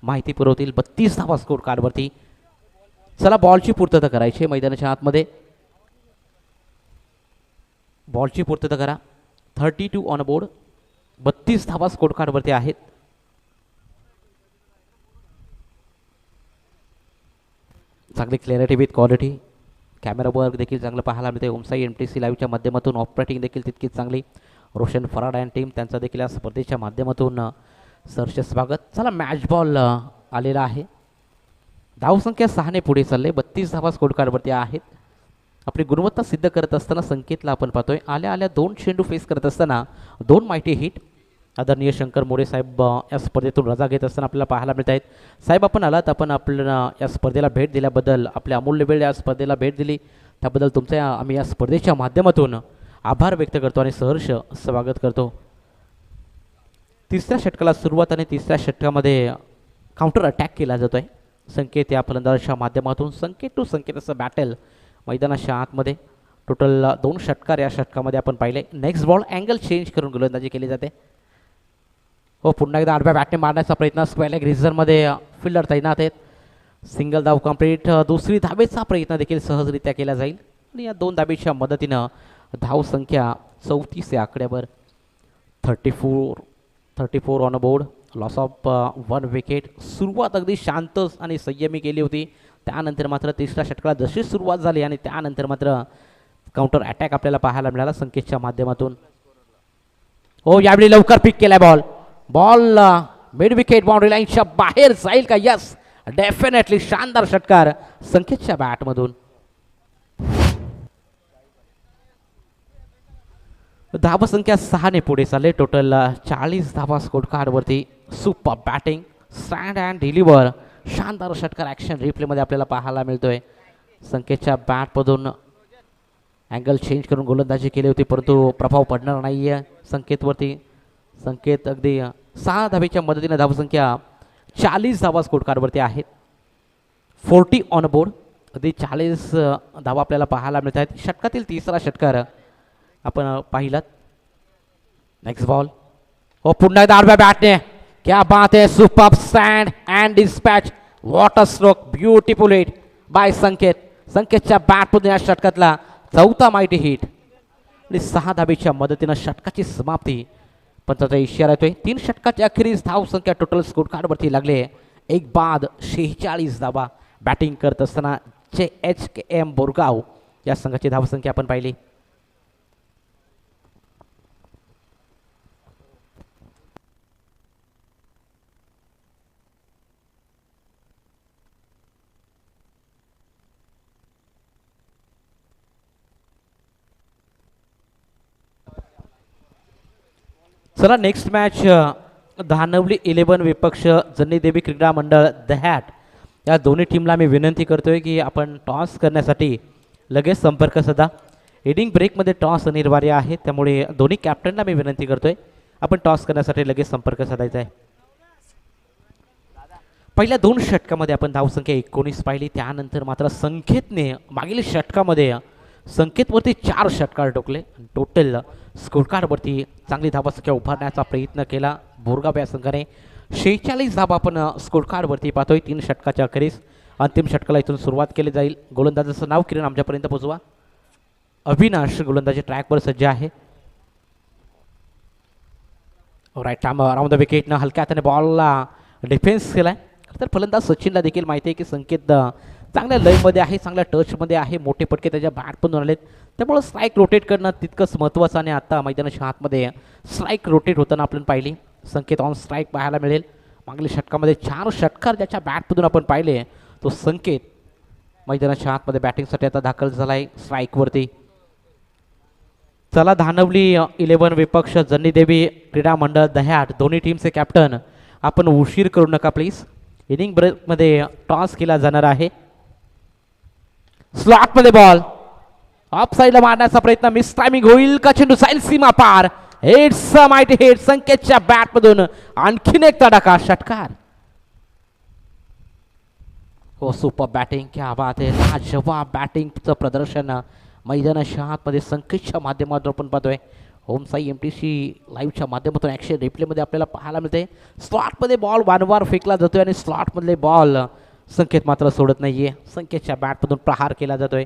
माहिती पुरवतील. 32 धावा स्कोर कार्डवरती. चला बॉलची पूर्तता करायची आहे मैदानाच्या आतमध्ये. बॉलची पूर्तता करा. 32 ऑन बोर्ड. 32 धावा स्कोर कार्डवरती आहेत. चांगली clarity with quality. Camera work देखील चांगलं पाहायला मिळते. ओमसाई MTC लाईव्हच्या माध्यमातून ऑपरेटिंग देखील तितकीच चांगली. रोशन फराड अँड टीम त्यांचा देखील या स्पर्धेच्या माध्यमातून सरचे स्वागत. चला मॅच बॉल आलेला आहे. धावसंख्या 6 पुढे चालले. 32 धावा स्कोर कार्डवरती आहेत. आपली गुणवत्ता सिद्ध करत असताना संकेतला आपण पाहतोय. आल्या आल्या 2 चेंडू फेस करत असताना 2 माहिती हिट. आदरणीय शंकर मोरे साहेब या स्पर्धेतून रजा घेत असताना आपल्याला पाहायला मिळत आहेत. साहेब आपण आलात, आपण आपल्याला या स्पर्धेला भेट दिल्याबद्दल, आपल्या अमूल्य वेळ या स्पर्धेला भेट दिली त्याबद्दल तुमच्या आम्ही या स्पर्धेच्या माध्यमातून आभार व्यक्त करतो आणि सहर्ष स्वागत करतो. तिसऱ्या षटकाला सुरुवात आणि तिसऱ्या षटकामध्ये काउंटर अटॅक केला जातोय. संकेत या फलंदाजाच्या माध्यमातून संकेत टू संकेत असं बॅटल मैदानाच्या आतमध्ये. टोटल 2 षटकार या षटकामध्ये आपण पाहिले. नेक्स्ट बॉल अँगल चेंज करून गोलंदाजी केली जाते. हो पुन्हा एकदा आडव्या बॅटने मारण्याचा प्रयत्न. स्क्वेअर लेग रिझनमध्ये फिल्डर तैनात आहेत. सिंगल धाव कंप्लीट. दुसरी धावेचा प्रयत्न देखील सहजरित्या केला जाईल आणि या 2 धावेच्या मदतीनं धाव संख्या 34 या आकड्यावर. 34 on board. Loss of 1 wicket. सुरुवात अगदी शांत आणि संयमी केली होती. त्यानंतर मात्र तिसऱ्या षटकाला जशी सुरुवात झाली आणि त्यानंतर मात्र काउंटर अटॅक आपल्याला पाहायला मिळाला संकेतच्या माध्यमातून. हो यावेळी लवकर पिक केलाय ball. Ball mid wicket boundary लाईनच्या बाहेर जाईल का? Yes definitely. शानदार षटकार संकेतच्या बॅटमधून. धावा संख्या 6 पुढे चालले. टोटल 40 धावा स्कोर कार्डवरती. Super batting. Stand and deliver. शानदार षटकार ॲक्शन रिप्लेमध्ये आपल्याला पाहायला मिळतोय. संकेतच्या बॅटमधून अँगल चेंज करून गोलंदाजी केली होती परंतु प्रभाव पडणार नाही आहे संकेतवरती. संकेत अगदी 6 धावेच्या मदतीने धावसंख्या 40 धावा स्कोर कार्डवरती आहेत. 40 ऑन बोर्ड. अगदी 40 धावा आपल्याला पाहायला मिळत आहेत. षटकातील तिसरा षटकार आपण पाहिलात. Next ball. हो पुन्हा एकदा आडव्या बॅटने. क्या बात है. Super stand and dispatch. What a stroke. Beautiful hit by Sanket. संकेतच्या बॅटमधून या षटकातला 4था माहिती हिट आणि 6 धावेच्या मदतीनं षटकाची समाप्ती. पण त्याचा इशारा येतोय 3 षटकाच्या अखेरीस धाव संख्या टोटल स्कोर कार्डवरती लागले. एक बाद 46 धावा. बॅटिंग करत असताना JHKM बोरगाव या संघाची धावसंख्या आपण पाहिली. चला नेक्स्ट मॅच धानवली 11 विपक्ष जन्नी देवी क्रीडा मंडळ दह्याट. या दोन्ही टीमला मी विनंती करतोय की आपण टॉस करण्यासाठी लगेच संपर्क साधा. इनिंग ब्रेकमध्ये टॉस अनिवार्य आहे त्यामुळे दोन्ही कॅप्टनला मी विनंती करतोय आपण टॉस करण्यासाठी लगेच संपर्क साधायचा आहे. पहिल्या 2 षटकामध्ये आपण धावसंख्या 19 पाहिली. त्यानंतर मात्र संकेतने मागील षटकामध्ये संकेतवरती 4 षटकार ठोकले. टोटल स्कोर कार्डवरती चांगली धावसंख्या उभारण्याचा प्रयत्न केला बोरगाव या संघाने. 46 धावा आपण स्कोर कार्डवरती पाहतोय 3 षटकाच्या अखेरीस. अंतिम षटकाला इथून सुरुवात केली जाईल. गोलंदाजाचं नाव किरण आमच्यापर्यंत पोहोचवा. अविनाश गोलंदाजी ट्रॅकवर सज्ज आहे. राईट टाइम अराउंड द विकेटनं हलक्या हाताने बॉलला डिफेन्स केलाय. तर फलंदाज सचिनला देखील माहिती आहे की संकेत चांगल्या लयमध्ये आहे, चांगल्या टचमध्ये आहे. मोठे पटके त्याच्या बॅटमधून आलेत त्यामुळे स्ट्राईक रोटेट करणं तितकंच महत्त्वाचं. आणि आता मैदानाच्या आतमध्ये स्ट्राईक रोटेट होताना आपण पाहिली. संकेत ऑन स्ट्राईक पाहायला मिळेल. मागील षटकामध्ये 4 षटकार ज्याच्या बॅटमधून आपण पाहिले तो संकेत मैदानाच्या आतमध्ये बॅटिंगसाठी आता दाखल झाला आहे स्ट्राईकवरती. चला धानवली 11 विपक्ष जन्नी देवी क्रीडा मंडळ दह्याट दोन्ही टीमचे कॅप्टन आपण उशीर करू नका प्लीज. इनिंग ब्रेकमध्ये टॉस केला जाणार आहे. स्लॉटमध्ये बॉल ऑफ साईडला मारण्याचा प्रयत्न. मिस टायमिंग होईल का? चेंडू साईल सीमा पार. हिट्स माहिती हिट संकेतच्या बॅटमधून आणखीन एक तडाखा षटकार. हो सुपर बॅटिंग. क्या बात आहे. लाजवाब बॅटिंगचं प्रदर्शन मैदानाच्या आतमध्ये संकेतच्या माध्यमातून आपण पाहतोय. होमसाई MTC लाईव्हच्या माध्यमातून ॲक्शन रिप्लेमध्ये आपल्याला पाहायला मिळते. स्लॉटमध्ये बॉल वारंवार फेकला जातोय आणि स्लॉटमधले बॉल संकेत मात्र सोडत नाहीये. संकेतच्या बॅटमधून प्रहार केला जातोय.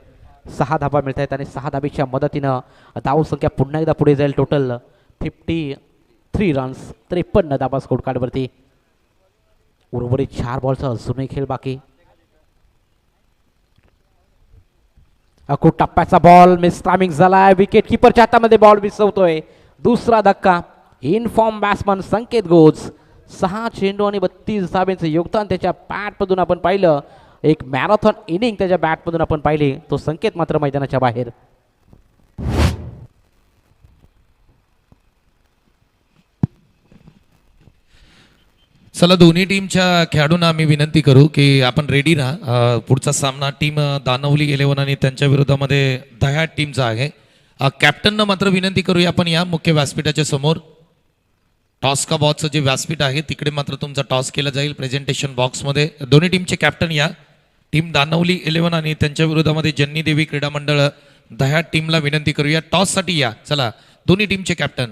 6 धाबा मिळत आहेत आणि 6 धाबीच्या मदतीनं धाव संख्या पुन्हा एकदा पुढे जाईल. टोटल 53 रन्स, 53 धाबा स्कोर कार्डवरती. उर्वरित 4 बॉलचा अजूनही खेळ बाकी. अकुट टप्प्याचा बॉल मिस टायमिंग झालाय. विकेट किपरच्या हातामध्ये बॉल विसवतोय. दुसरा धक्का. In form batsman Sanket goes. 6 चेंडू आणि 32 धाब्यांचं योगदान त्याच्या बॅटमधून आपण पाहिलं. एक मॅरेथॉन इनिंग त्याच्या बॅटमधून आपण पाहिली. तो संकेत मात्र मैदानाच्या बाहेर. चला दोन्ही टीमच्या खेळाडूंना आम्ही विनंती करू की आपण रेडी राहा. पुढचा सामना टीम दानवली 11 आणि त्यांच्या विरोधामध्ये दह्याट टीमचा आहे. कॅप्टननं मात्र विनंती करूया आपण या मुख्य व्यासपीठाच्या समोर. टॉस का बॉक्सचं जे व्यासपीठ आहे तिकडे मात्र तुमचा टॉस केला जाईल प्रेझेंटेशन बॉक्समध्ये. दोन्ही टीमचे कॅप्टन या. टीम दानवली 11 आणि त्यांच्या विरोधामध्ये जन्नी देवी क्रीडा मंडळ दह्याट टीमला विनंती करूया टॉससाठी या. चला दोन्ही टीमचे कॅप्टन.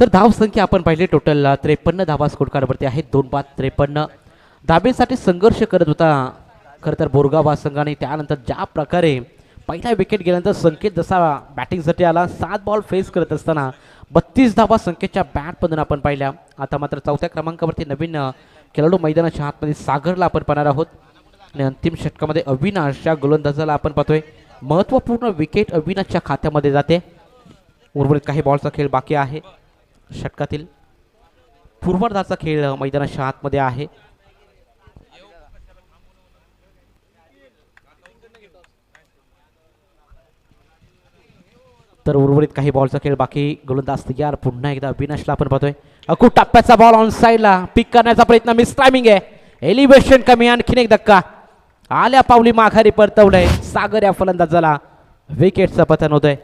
तर धाव संख्या आपण पाहिली टोटल 53 धावा स्कोर कार्डवरती आहेत. 2-5-53 धाबेसाठी संघर्ष करत होता खरं तर बोरगाव हा संघ. आणि त्यानंतर ज्या प्रकारे पहिला विकेट गेल्यानंतर संकेत जसा बॅटिंगसाठी आला 7 बॉल फेस करत असताना 32 धावा संकेतच्या बॅटमधून आपण पाहिल्या. आता मात्र 4थ्या क्रमांकावरती नवीन खेळाडू मैदानाच्या हातमध्ये सागरला आपण पाहणार आहोत. आणि अंतिम षटकामध्ये अविनाशच्या गोलंदाजाला आपण पाहतोय. महत्त्वपूर्ण विकेट अविनाशच्या खात्यामध्ये जाते. उर्वरित काही बॉलचा खेळ बाकी आहे. षटकातील पूर्वार्धाचा खेळ मैदानाच्या आतमध्ये आहे. तर उर्वरित काही बॉलचा खेळ बाकी. गोलंदाज तयार. पुन्हा एकदा अविनाशला आपण पाहतोय. अकुट टप्प्याचा बॉल ऑन साईडला पिक करण्याचा प्रयत्न. मिस टायमिंग आहे. एलिव्हेशन कमी. आणखीन एक धक्का. आल्या पावली माघारी परतवलंय. सागर या फलंदाजाला विकेटचं पतन होतंय.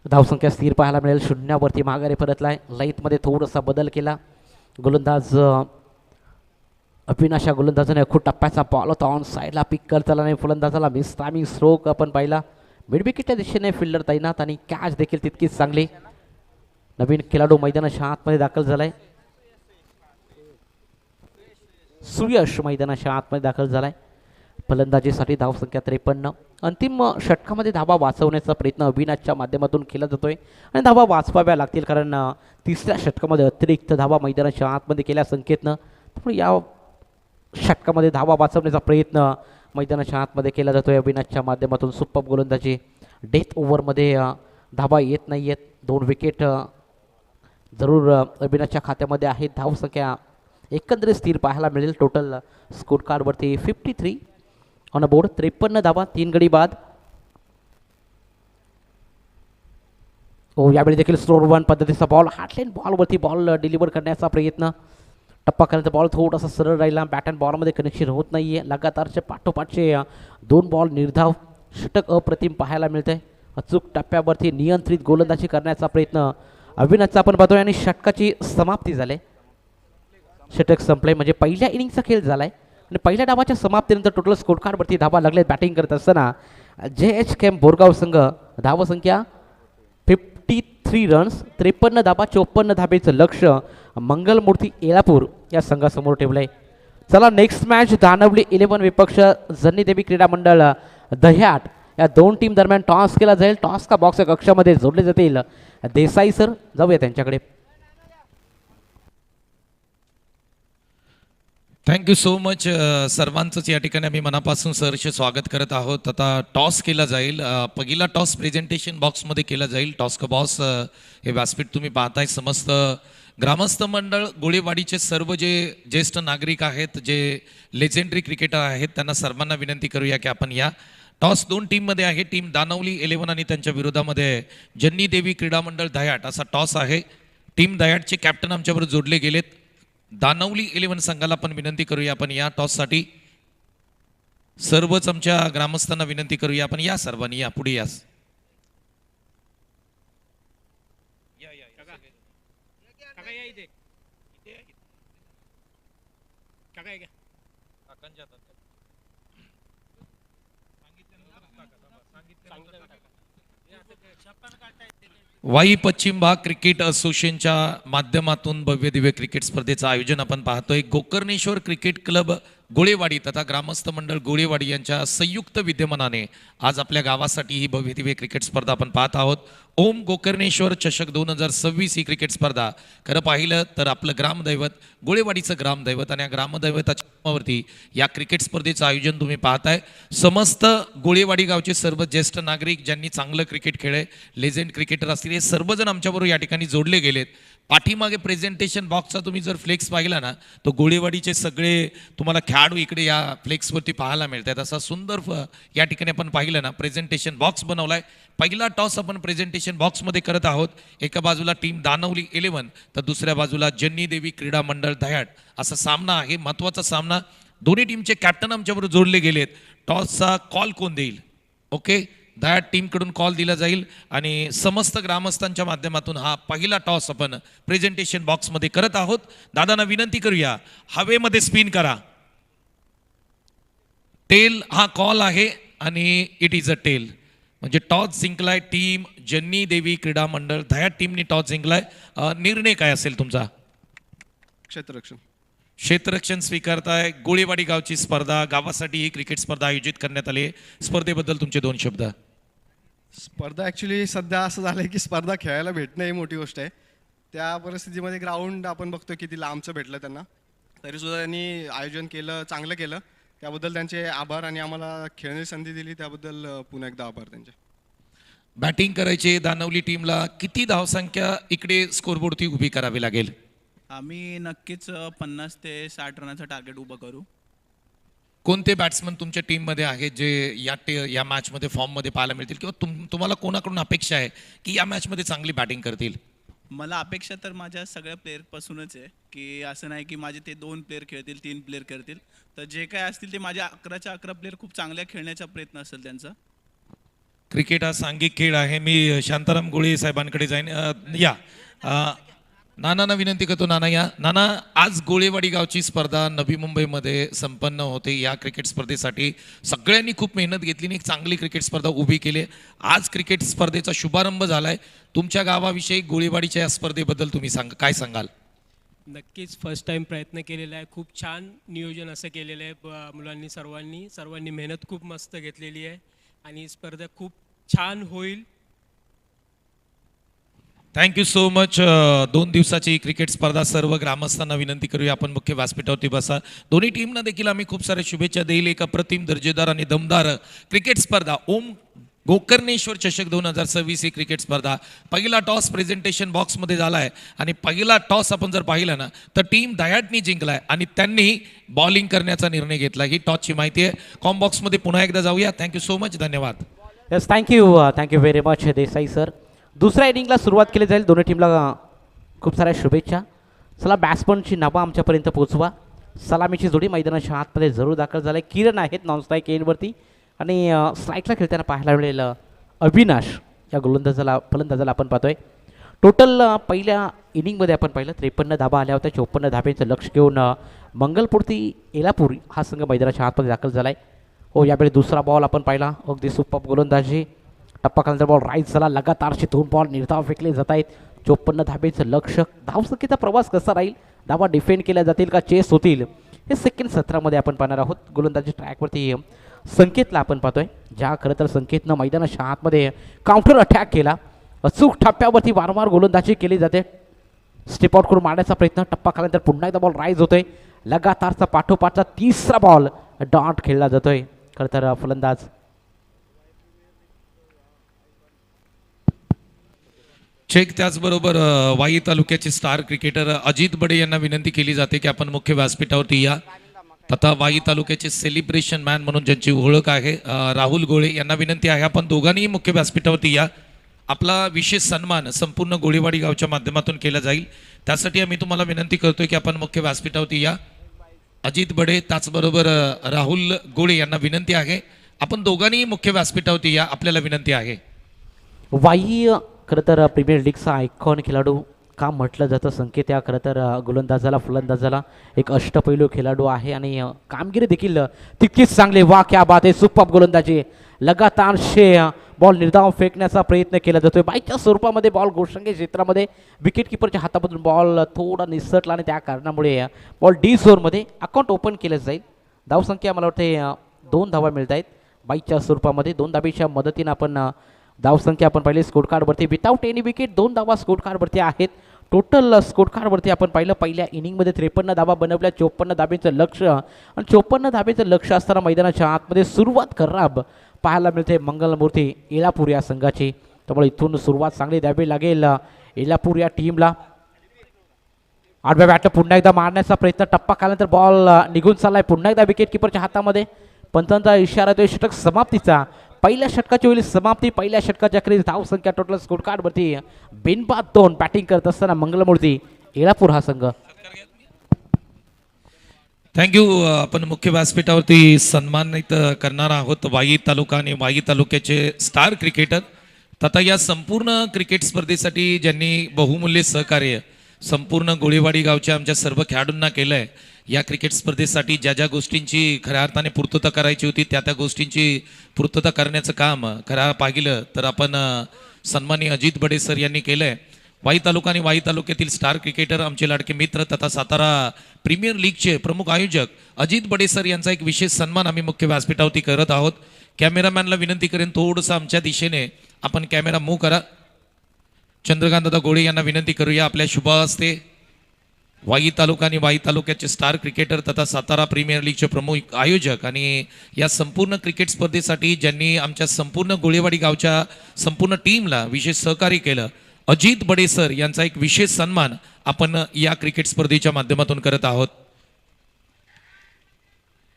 धावसंख्या स्थिर पाहायला मिळेल. 0वरती माघारी परतलाय. लईतमध्ये थोडासा बदल केला. गोलंदाज अविनाशा गोलंदाजाने अखूट टप्प्याचा बॉल होता ऑन साईडला पिक करताना नाही. फलंदाजाला मिस टायमिंग स्ट्रोक आपण पाहिला. मिड विकेटच्या दिशेने फिल्डर तैनात आणि कॅच देखील तितकीच चांगली. नवीन खेळाडू मैदानाच्या आतमध्ये दाखल झालाय. सुयश मैदानाच्या आतमध्ये दाखल झालाय. फलंदाजीसाठी धावसंख्या 53. अंतिम षटकामध्ये धावा वाचवण्याचा प्रयत्न अविनाशच्या माध्यमातून केला जातोय आणि धावा वाचवाव्या लागतील कारण तिसऱ्या षटकामध्ये अतिरिक्त धावा मैदानाच्या आतमध्ये केल्या संकेतनं. त्यामुळे या षटकामध्ये धावा वाचवण्याचा प्रयत्न मैदानाच्या आतमध्ये केला जातोय अविनाशच्या माध्यमातून. सुपर गोलंदाजी. डेथ ओव्हरमध्ये धावा येत नाही आहेत. 2 विकेट जरूर अविनाशच्या खात्यामध्ये आहेत. धावसंख्या एकंदरीत स्थिर पाहायला मिळेल. टोटल स्कोर कार्डवरती 53 ऑन अ बोर्ड. 53 धावा, 3 गडी बाद. यावेळी देखील स्लो 1 पद्धतीचा बॉल हार्टलाईन बॉलवरती बॉल डिलिव्हर करण्याचा प्रयत्न. टप्पा करण्याचा बॉल थोडासा सरळ राहिला. बॅट अँड बॉलमध्ये कनेक्शन होत नाहीये. लगातारचे पाठोपाठचे 2 बॉल निर्धाव. षटक अप्रतिम पाहायला मिळतंय. अचूक टप्प्यावरती नियंत्रित गोलंदाजी करण्याचा प्रयत्न अविनाशचा आपण पाहतोय आणि षटकाची समाप्ती झाली. षटक संपले म्हणजे पहिल्या इनिंगचा खेळ झालाय आणि पहिल्या डावाच्या समाप्तीनंतर टोटल स्कोर कार्डवरती धावा लागले. बॅटिंग करत असताना JH बोरगाव संघ धावसंख्या 53 रन्स, 53 धाबा, 54 धाबेचं लक्ष मंगलमूर्ती येळापूर या संघासमोर ठेवलंय. चला नेक्स्ट मॅच दानवली 11 विपक्ष जन्नी देवी क्रीडा मंडळ दह्याट या 2 टीम दरम्यान टॉस केला जाईल. टॉस का बॉक्स कक्षामध्ये जोडले जातील. देसाई सर जाऊया त्यांच्याकडे. Thank you so much. सर्वांचंच या ठिकाणी आम्ही मनापासून सहर्ष स्वागत करत आहोत. आता टॉस केला जाईल. पहिला टॉस प्रेझेंटेशन बॉक्समध्ये केला जाईल. टॉस का बॉस हे व्यासपीठ तुम्ही पाहताय. समस्त ग्रामस्थ मंडळ गोळेवाडीचे सर्व जे ज्येष्ठ नागरिक आहेत, जे लेजेंडरी क्रिकेटर आहेत, त्यांना सर्वांना विनंती करूया की आपण या. टॉस 2 टीममध्ये आहे. टीम दानवली 11 आणि त्यांच्या विरोधामध्ये जन्नी देवी क्रीडा मंडळ दह्याट असा टॉस आहे. टीम दह्याटचे कॅप्टन आमच्याबरोबर जोडले गेलेत. दानवली 11 संघाला आपण विनंती करूया आपण या टॉससाठी. सर्वच आमच्या ग्रामस्थांना विनंती करूया आपण या. सर्वांनी या पुढे यास. वाई पश्चिम भाग क्रिकेट असोसिएशनच्या माध्यमातून भव्य दिव्य क्रिकेट स्पर्धेचं आयोजन आपण पाहतोय. गोकर्णेश्वर क्रिकेट क्लब गोळेवाडी तथा ग्रामस्थ मंडळ गोळेवाडी यांच्या संयुक्त विद्यमानाने आज आपल्या गावासाठी ही भव्य दिव्य क्रिकेट स्पर्धा आपण पाहत आहोत. ओम गोकर्णेश्वर चषक 2026 ही क्रिकेट स्पर्धा खरं पाहिलं तर आपलं ग्रामदैवत गोळेवाडीचं ग्रामदैवत आणि या ग्रामदैवताच्या नावावरती या क्रिकेट स्पर्धेचं आयोजन तुम्ही पाहताय. समस्त गोळेवाडी गावचे सर्व ज्येष्ठ नागरिक ज्यांनी चांगलं क्रिकेट खेळले, लेजेंड क्रिकेटर असतील, हे सर्वजण आमच्याबरोबर या ठिकाणी जोडले गेलेत. पाठीमागे प्रेझेंटेशन बॉक्सचा तुम्ही जर फ्लेक्स पाहिला ना, तो गोळेवाडीचे सगळे तुम्हाला खेळाडू इकडे या फ्लेक्सवरती पाहायला मिळतात. असा सुंदर या ठिकाणी आपण पाहिलं ना, प्रेझेंटेशन बॉक्स बनवलाय. पहिला टॉस आपण प्रेझेंटेशन बॉक्समध्ये करत आहोत. एका बाजूला टीम दानवली 11 तर दुसऱ्या बाजूला जन्नी देवी क्रीडा मंडळ दह्याड असा सामना आहे. महत्त्वाचा सामना. दोन्ही टीमचे कॅप्टन आमच्याबरोबर जोडले गेलेत. टॉसचा कॉल कोण देईल? ओके, दह्याड टीमकडून कॉल दिला जाईल आणि समस्त ग्रामस्थांच्या माध्यमातून हा पहिला टॉस आपण प्रेझेंटेशन बॉक्समध्ये करत आहोत. दादांना विनंती करूया, हवेमध्ये स्पिन करा. टेल हा कॉल आहे आणि इट इज अ टेल, म्हणजे टॉस जिंकलाय टीम जन्नी देवी क्रीडा मंडळ दह्याड टीमने टॉस जिंकलाय. निर्णय काय असेल तुमचा? क्षेत्ररक्षण. क्षेत्ररक्षण स्वीकारताय. गोळेवाडी गावची स्पर्धा, गावासाठी ही क्रिकेट स्पर्धा आयोजित करण्यात आली आहे. स्पर्धेबद्दल तुमचे 2 शब्द. स्पर्धा ॲक्च्युली सध्या असं झालं आहे की स्पर्धा खेळायला भेटणं ही मोठी गोष्ट आहे. त्या परिस्थितीमध्ये ग्राउंड आपण बघतो किती लांबचं भेटलं त्यांना, तरीसुद्धा त्यांनी आयोजन केलं, चांगलं केलं. त्याबद्दल त्यांचे आभार आणि आम्हाला खेळण्याची संधी दिली त्याबद्दल पुन्हा एकदा आभार त्यांचे. बॅटिंग करायचे दानवली टीमला किती धावसंख्या इकडे स्कोरबोर्डती उभी करावी लागेल? आम्ही नक्कीच 50 ते 60 रनाचं टार्गेट उभं करू. कोणते बॅट्समन तुमच्या टीममध्ये आहेत जे या मॅचमध्ये फॉर्ममध्ये पाहायला मिळतील किंवा तुम्हाला कोणाकडून अपेक्षा आहे की या मॅचमध्ये चांगली बॅटिंग करतील? मला अपेक्षा तर माझ्या सगळ्या प्लेअरपासूनच आहे की असं नाही की माझे ते 2 प्लेअर खेळतील, 3 प्लेअर करतील. तर जे काय असतील ते माझ्या 11च्या 11 प्लेअर खूप चांगल्या खेळण्याचा प्रयत्न असेल त्यांचा. क्रिकेट हा सांघिक खेळ आहे. मी शांताराम गोळे साहेबांकडे जाईन. नानांना विनंती करतो. नाना या. नाना, आज गोळेवाडी गावची स्पर्धा नवी मुंबईमध्ये संपन्न होते. या क्रिकेट स्पर्धेसाठी सगळ्यांनी खूप मेहनत घेतली आणि एक चांगली क्रिकेट स्पर्धा उभी केली. आज क्रिकेट स्पर्धेचा शुभारंभ झालाय. तुमच्या गावाविषयी गोळेवाडीच्या या स्पर्धेबद्दल तुम्ही काय सांगाल? नक्कीच फर्स्ट टाइम प्रयत्न केलेला आहे. खूप छान नियोजन असं केलेलं आहे मुलांनी, सर्वांनी मेहनत खूप मस्त घेतलेली आहे आणि स्पर्धा खूप छान होईल. Thank you so much. 2 दिवसाची क्रिकेट स्पर्धा. सर्व ग्रामस्थांना विनंती करूया आपण मुख्य व्यासपीठावरती बसा. दोन्ही टीमना देखील आम्ही खूप साऱ्या शुभेच्छा देईल. एक अप्रतिम दर्जेदार आणि दमदार क्रिकेट स्पर्धा ओम गोकर्णेश्वर चषक 2026 ही क्रिकेट स्पर्धा. पहिला टॉस प्रेझेंटेशन बॉक्समध्ये झाला आहे आणि पहिला टॉस आपण जर पाहिला ना तर टीम दह्याडनी जिंकलाय आणि त्यांनी बॉलिंग करण्याचा निर्णय घेतला. ही टॉसची माहिती आहे. कॉम बॉक्समध्ये पुन्हा एकदा जाऊया. Thank you so much. धन्यवाद. Yes, thank you very much Desai sir. दुसऱ्या इनिंगला सुरुवात केली जाईल. दोन्ही टीमला खूप साऱ्या शुभेच्छा. चला, बॅट्समनची नावं आमच्यापर्यंत पोहोचवा. सलामीची जोडी मैदानाच्या आतमध्ये जरूर दाखल झाला आहे. किरण आहेत नॉन स्ट्राईक एंडवरती आणि स्ट्राईकला खेळताना पाहायला मिळेल अविनाश या फलंदाजाला आपण पाहतोय. टोटल पहिल्या इनिंगमध्ये आपण पाहिलं 53 धाबा आल्या होत्या. 54 धाब्यांचं लक्ष घेऊन मंगलपूर्ती एलापूर हा संघ मैदानाच्या आतमध्ये दाखल झाला आहे. हो, यावेळी दुसरा बॉल आपण पाहिला. अगदी सुपर गोलंदाजी. टप्पा खालचा बॉल राईट झाला. लगातारचे 2 बॉल निर्धाव फेकले जात आहेत. 54 धाब्यांचं लक्ष. धावसंख्येचा प्रवास कसा राहील? धावा डिफेंड केल्या जातील का चेस होतील? हे सेकंड सत्रामध्ये आपण पाहणार आहोत. गोलंदाजी ट्रॅकवरती संकेतला आपण पाहतोय, ज्या खरं तर संकेतनं मैदानाच्या आतमध्ये काउंटर अटॅक केला. अचूक टप्प्यावरती वारंवार गोलंदाजी केली जाते. स्टेप आउट करून मारण्याचा प्रयत्न. टप्पा खाल्यानंतर पुन्हा एकदा बॉल राईज होतोय. लगातारचा पाठोपाठचा 3रा बॉल डॉट खेळला जातोय. खरं तर फलंदाज चेक. त्याचबरोबर वाई तालुक्याचे स्टार क्रिकेटर अजित बडे यांना विनंती केली जाते की आपण मुख्य व्यासपीठावरती या. तथा वाई तालुक्याचे सेलिब्रेशन मॅन म्हणून ज्यांची ओळख आहे राहुल गोळे यांना विनंती आहे आपण दोघांनीही मुख्य व्यासपीठावरती या. आपला विशेष सन्मान संपूर्ण गोळेवाडी गावच्या माध्यमातून केला जाईल. त्यासाठी आम्ही तुम्हाला विनंती करतोय की आपण मुख्य व्यासपीठावरती या. अजित बडे त्याचबरोबर राहुल गोळे यांना विनंती आहे आपण दोघांनीही मुख्य व्यासपीठावरती या. आपल्याला विनंती आहे. वाई खरं तर प्रीमियर लीगचा आयकॉन खेळाडू का म्हटलं जातं. संकेत या खरं तर गोलंदाजाला फलंदाजाला एक अष्टपैलू खेळाडू आहे आणि कामगिरी देखील तितकीच चांगली. वा क्या बात आहे. सुपर गोलंदाजी. लगातार बॉल निर्धाव फेकण्याचा प्रयत्न केला जातोय. बाईच्या स्वरूपामध्ये बॉल गोष्टांगी क्षेत्रामध्ये विकेट किपरच्या हातामधून बॉल थोडा निसटला आणि त्या कारणामुळे बॉल डी झोनमध्ये अकाउंट ओपन केलं जाईल. धावसंख्या मला वाटते 2 धावा मिळत आहेत बाईच्या स्वरूपामध्ये. 2 धाबीच्या मदतीनं आपण धावसंख्या आपण पाहिली स्कोर कार्डवरती विदाऊट एनी विकेट 2 धावा स्कोर कार्डवरती आहेत. टोटल स्कोर कार्डवरती आपण पाहिलं पहिल्या इनिंगमध्ये 53 धाबा बनवल्या. 54 धाबेचं लक्ष आणि 54 धाबेचं लक्ष असताना मैदानाच्या आतमध्ये सुरुवात खराब पाहायला मिळते मंगलमूर्ती येळापूर या संघाची. त्यामुळे इथून सुरुवात चांगली द्यावी लागेल येळापूर या टीमला. आडव्या बॅटला पुन्हा एकदा मारण्याचा प्रयत्न टप्पा काल्यानंतर बॉल निघून चाललाय. पुन्हा एकदा विकेट किपरच्या हातामध्ये. पंचांचा इशारा तो षटक समाप्तीचा. पहिल्या षटकाची होईल समाप्ती. पहिल्या षटकाच्या अखेरीस धावसंख्या टोटल स्कोर कार्डवरती बिनबाद 2 बॅटिंग करत असताना मंगलमूर्ती येळापूर हा संघ. थँक्यू. आपण मुख्य व्यासपीठावरती सन्मानित करणार आहोत वाई तालुका आणि वाई तालुक्याचे स्टार क्रिकेटर तथा या संपूर्ण क्रिकेट स्पर्धेसाठी ज्यांनी बहुमूल्य सहकार्य संपूर्ण गोळेवाडी गावच्या आमच्या सर्व खेळाडूंना केलं आहे. या क्रिकेट स्पर्धेसाठी ज्या ज्या गोष्टींची खऱ्या अर्थाने पूर्तता करायची होती त्या गोष्टींची पूर्तता करण्याचं काम खरं पाहिलं तर आपण सन्माननीय अजित बडे सर यांनी केलं आहे. वाई तालुका आणि वाई तालुक्यातील स्टार क्रिकेटर आमचे लाडके मित्र तथा सातारा प्रीमियर लीगचे प्रमुख आयोजक अजित बडे सर यांचा एक विशेष सन्मान आम्ही मुख्य व्यासपीठावरती करत आहोत. कॅमेरामॅनला विनंती करेन थोडंसं आमच्या दिशेने आपण कॅमेरा मूव्ह करा. चंद्रकांत दादा गोळे यांना विनंती करूया आपल्या शुभ हस्ते. वाई तालुका आणि वाई तालुक्याचे स्टार क्रिकेटर तथा सातारा प्रीमियर लीगचे प्रमुख आयोजक आणि या संपूर्ण क्रिकेट स्पर्धेसाठी ज्यांनी आमच्या संपूर्ण गोळेवाडी गावच्या संपूर्ण टीमला विशेष सहकार्य केलं अजित बडे सर यांचा एक विशेष सन्मान आपण या क्रिकेट स्पर्धेच्या माध्यमातून करत आहोत.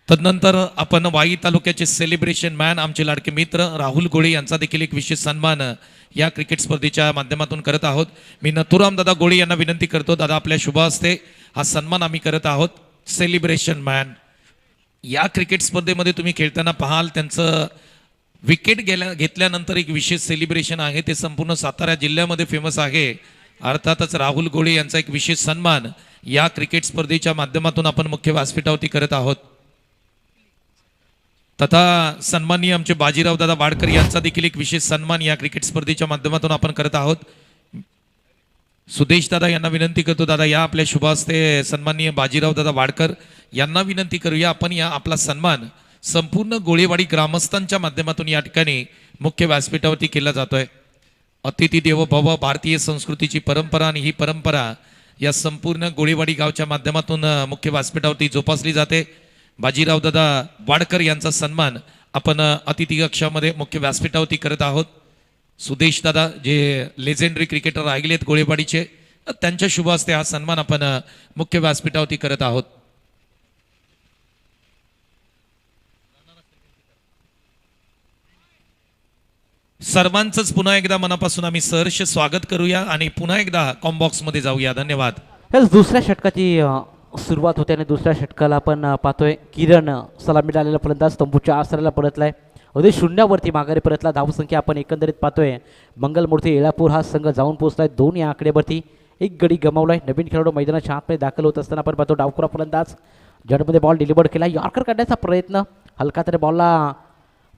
तदनंतर आपण वाई तालुक्याचे सेलिब्रेशन मॅन आमचे लाडके मित्र राहुल गोळे यांचा देखील एक विशेष सन्मान या क्रिकेट स्पर्धेच्या माध्यमातून करत आहोत. मी नथुराम दादा गोळे यांना विनंती करतो दादा आपल्या शुभ हस्ते हा सन्मान आम्ही करत आहोत. सेलिब्रेशन मॅन या क्रिकेट स्पर्धेमध्ये तुम्ही खेळताना पाहाल त्यांचं विकेट घेतल्यानंतर एक विशेष सेलिब्रेशन आहे ते संपूर्ण सातारा जिल्ह्यामध्ये फेमस आहे. अर्थातच राहुल गोळे यांचा एक विशेष सन्मान या क्रिकेट स्पर्धेच्या माध्यमातून आपण मुख्य व्यासपीठावरती करत आहोत. तथा सन्माननीय आमचे बाजीराव दादा वाडकर यांचा देखील एक विशेष सन्मान या क्रिकेट स्पर्धेच्या माध्यमातून आपण करत आहोत. सुदेश दादा यांना विनंती करतो दादा या आपल्या शुभ हस्ते सन्माननीय बाजीराव दादा वाडकर यांना विनंती करूया आपण या आपला सन्मान संपूर्ण गोळेवाडी ग्रामस्थांच्या माध्यमातून या ठिकाणी मुख्य व्यासपीठावरती केला जातोय. अतिथी देवो भव भारतीय संस्कृतीची परंपरा आणि ही परंपरा या संपूर्ण गोळेवाडी गावच्या माध्यमातून मुख्य व्यासपीठावरती जोपासली जाते. बाजीराव दादा वाडकर यांचा सन्मान आपण अतिथी कक्षामध्ये मुख्य व्यासपीठावरती करत आहोत. सुदेश दादा जे लेजेंडरी क्रिकेटर राहिलेत गोळेवाडीचे त्यांच्या शुभ हस्ते हा सन्मान आपण मुख्य व्यासपीठावरती करत आहोत. सर्वांचंच पुन्हा एकदा मनापासून आम्ही सहर्ष स्वागत करूया आणि पुन्हा एकदा कॉम्बॉक्स मध्ये जाऊया. धन्यवाद. हेच दुसऱ्या षटकाची सुरुवात होते आणि दुसऱ्या षटकाला आपण पाहतोय किरण सलामी आलेला फलंदाज तंबूच्या आसऱ्याला परतलाय. अगदी शून्यावरती माघारी परतला. धावसंख्या आपण एकंदरीत पाहतोय मंगलमूर्ती येळापूर हा संघ जाऊन पोहोचलाय 2 या आकडेवरती. 1 गडी गमावलाय. नवीन खेळाडू मैदानाच्या आतमध्ये दाखल होत असताना आपण पाहतो डावखुरा फलंदाज जडमध्ये बॉल डिलिव्हर केला. यॉर्कर काढण्याचा प्रयत्न हलका तरी बॉलला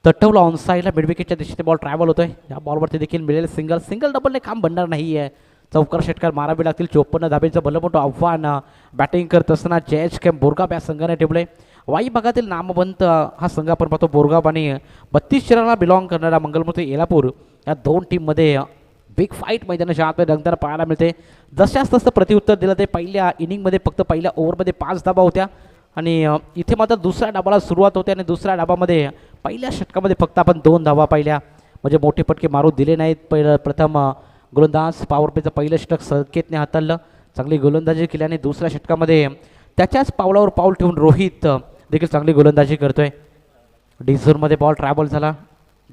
तटवला ऑन साईडला. मिड विकेटच्या दिशेने बॉल ट्रॅव्हल होतोय. या बॉलवरती देखील मिळेल सिंगल डबलने काम बनणार नाही आहे. चौकार षटकार मारावे लागतील. 54 धाब्यांचं भलं मोठं आव्हान बॅटिंग करत असताना जयेश केम बोरगाव या संघाने ठेवले. वाई भागातील नामवंत हा संघ आपण पाहतो बोरगाव आणि 32 शहराला बिलॉंग करणारा मंगलमूर्ती येळापूर या 2 टीममध्ये बिग फाईट मैदानाच्या आतमध्ये रंगताना पाहायला मिळते. जशाच तसं प्रत्युत्तर दिलं ते पहिल्या इनिंगमध्ये फक्त पहिल्या ओव्हरमध्ये 5 धाबा होत्या आणि इथे मात्र दुसऱ्या डाबाला सुरुवात होते आणि दुसऱ्या डाबामध्ये पहिल्या षटकामध्ये फक्त आपण 2 धाबा पाहिल्या. म्हणजे मोठे फटके मारू दिले नाहीत. प्रथम गोलंदाज पॉवर प्लेचं पहिलं षटक संकेतने हाताळलं. चांगली गोलंदाजी केल्याने दुसऱ्या षटकामध्ये त्याच्याच पावलावर पाऊल ठेवून रोहित देखील चांगली गोलंदाजी करतोय. डिझोनमध्ये बॉल ट्रॅव्हल झाला.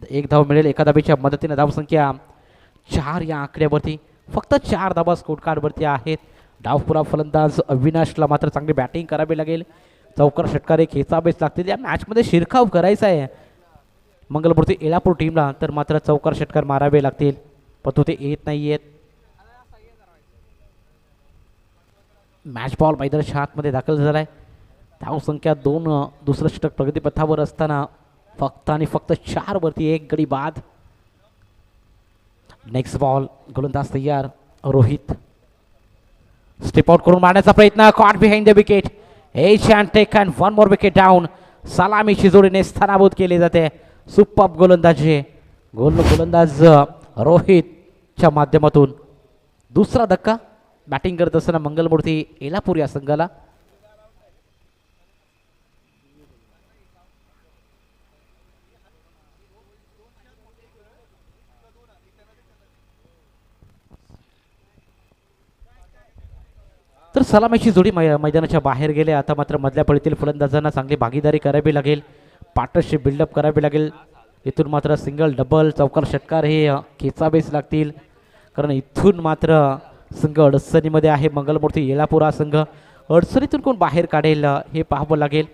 1 धाव मिळेल एका धाबेच्या मदतीने. धावसंख्या 4 या आकड्यावरती. फक्त 4 धाबा स्कोर कार्डवरती आहेत. डावपुरा फलंदाज अविनाशला मात्र चांगली बॅटिंग करावी लागेल. चौकार षटकार एक खेचावेच लागतील. या मॅचमध्ये शिरकाव करायचा आहे मंगलमूर्ती येळापूर टीमला तर मात्र चौकार षटकार मारावे लागतील. पण ते येत नाही आहेत. मॅच बॉल मैदानाच्या आतमध्ये दाखल झालाय. धावसंख्या 2 दुसरं षटक प्रगतीपथावर असताना फक्त आणि फक्त 4 वरती 1 गडी बाद. नेक्स्ट बॉल गोलंदाज तयार रोहित स्टेप आउट करून मारण्याचा प्रयत्न caught behind the wicket edge and take and one more wicket down सलामीची जोडीने स्थानाभूत केली जाते सुपर गोलंदाजी गोलंदाज रोहितच्या माध्यमातून दुसरा धक्का बॅटिंग करत असताना मंगलमूर्ती एलापूर या संघाला तर सलामीची जोडी मैदानाच्या बाहेर गेले आता मात्र मधल्या फळीतील फलंदाजांना चांगली भागीदारी करावी लागेल पार्टनरशिप बिल्डअप करावी लागेल इथून मात्र सिंगल डबल चौकार षटकार हे खेचावेच लागतील कारण इथून मात्र संघ अडचणीमध्ये आहे मंगलमूर्ती येलापूर हा संघ अडचणीतून कोण बाहेर काढेल हे पाहावं लागेल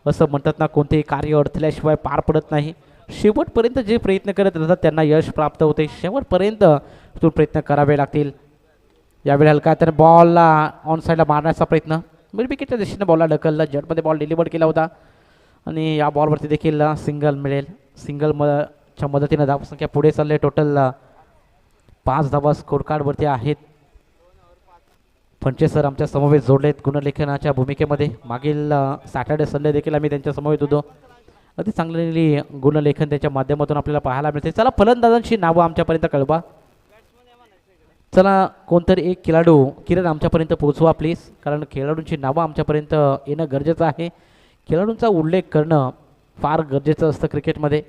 असं म्हणतात ना कोणतेही कार्य अडथल्याशिवाय पार पडत नाही शेवटपर्यंत जे प्रयत्न करत राहतात त्यांना यश प्राप्त होते शेवटपर्यंत इथून प्रयत्न करावे लागतील यावेळी हलका त्याने बॉलला ऑन साईडला मारण्याचा प्रयत्न मिड विकेटच्या दिशेने बॉलला ढकलला जटमध्ये बॉल डिलिव्हर केला होता आणि या बॉलवरती देखील सिंगल मिळेल सिंगलच्या मदतीनं धावसंख्या पुढे चालले टोटल 5 धावा स्कोर कार्डवरती आहेत फंचे सर आमच्या समवेत जोडलेत गुणलेखनाच्या भूमिकेमध्ये मागील सॅटर्डे संडे देखील आम्ही त्यांच्या समवेत होतो अति चांगली गुणलेखन त्याच्या माध्यमातून आपल्याला पाहायला मिळते चला फलंदाजांची नावं आमच्यापर्यंत कळवा चला कोणतरी एक खेळाडू किरण आमच्यापर्यंत पोहोचवा प्लीज कारण खेळाडूंची नावं आमच्यापर्यंत येणं गरजेचं आहे खेळाडूंचा उल्लेख करणं फार गरजेचं असतं क्रिकेटमध्ये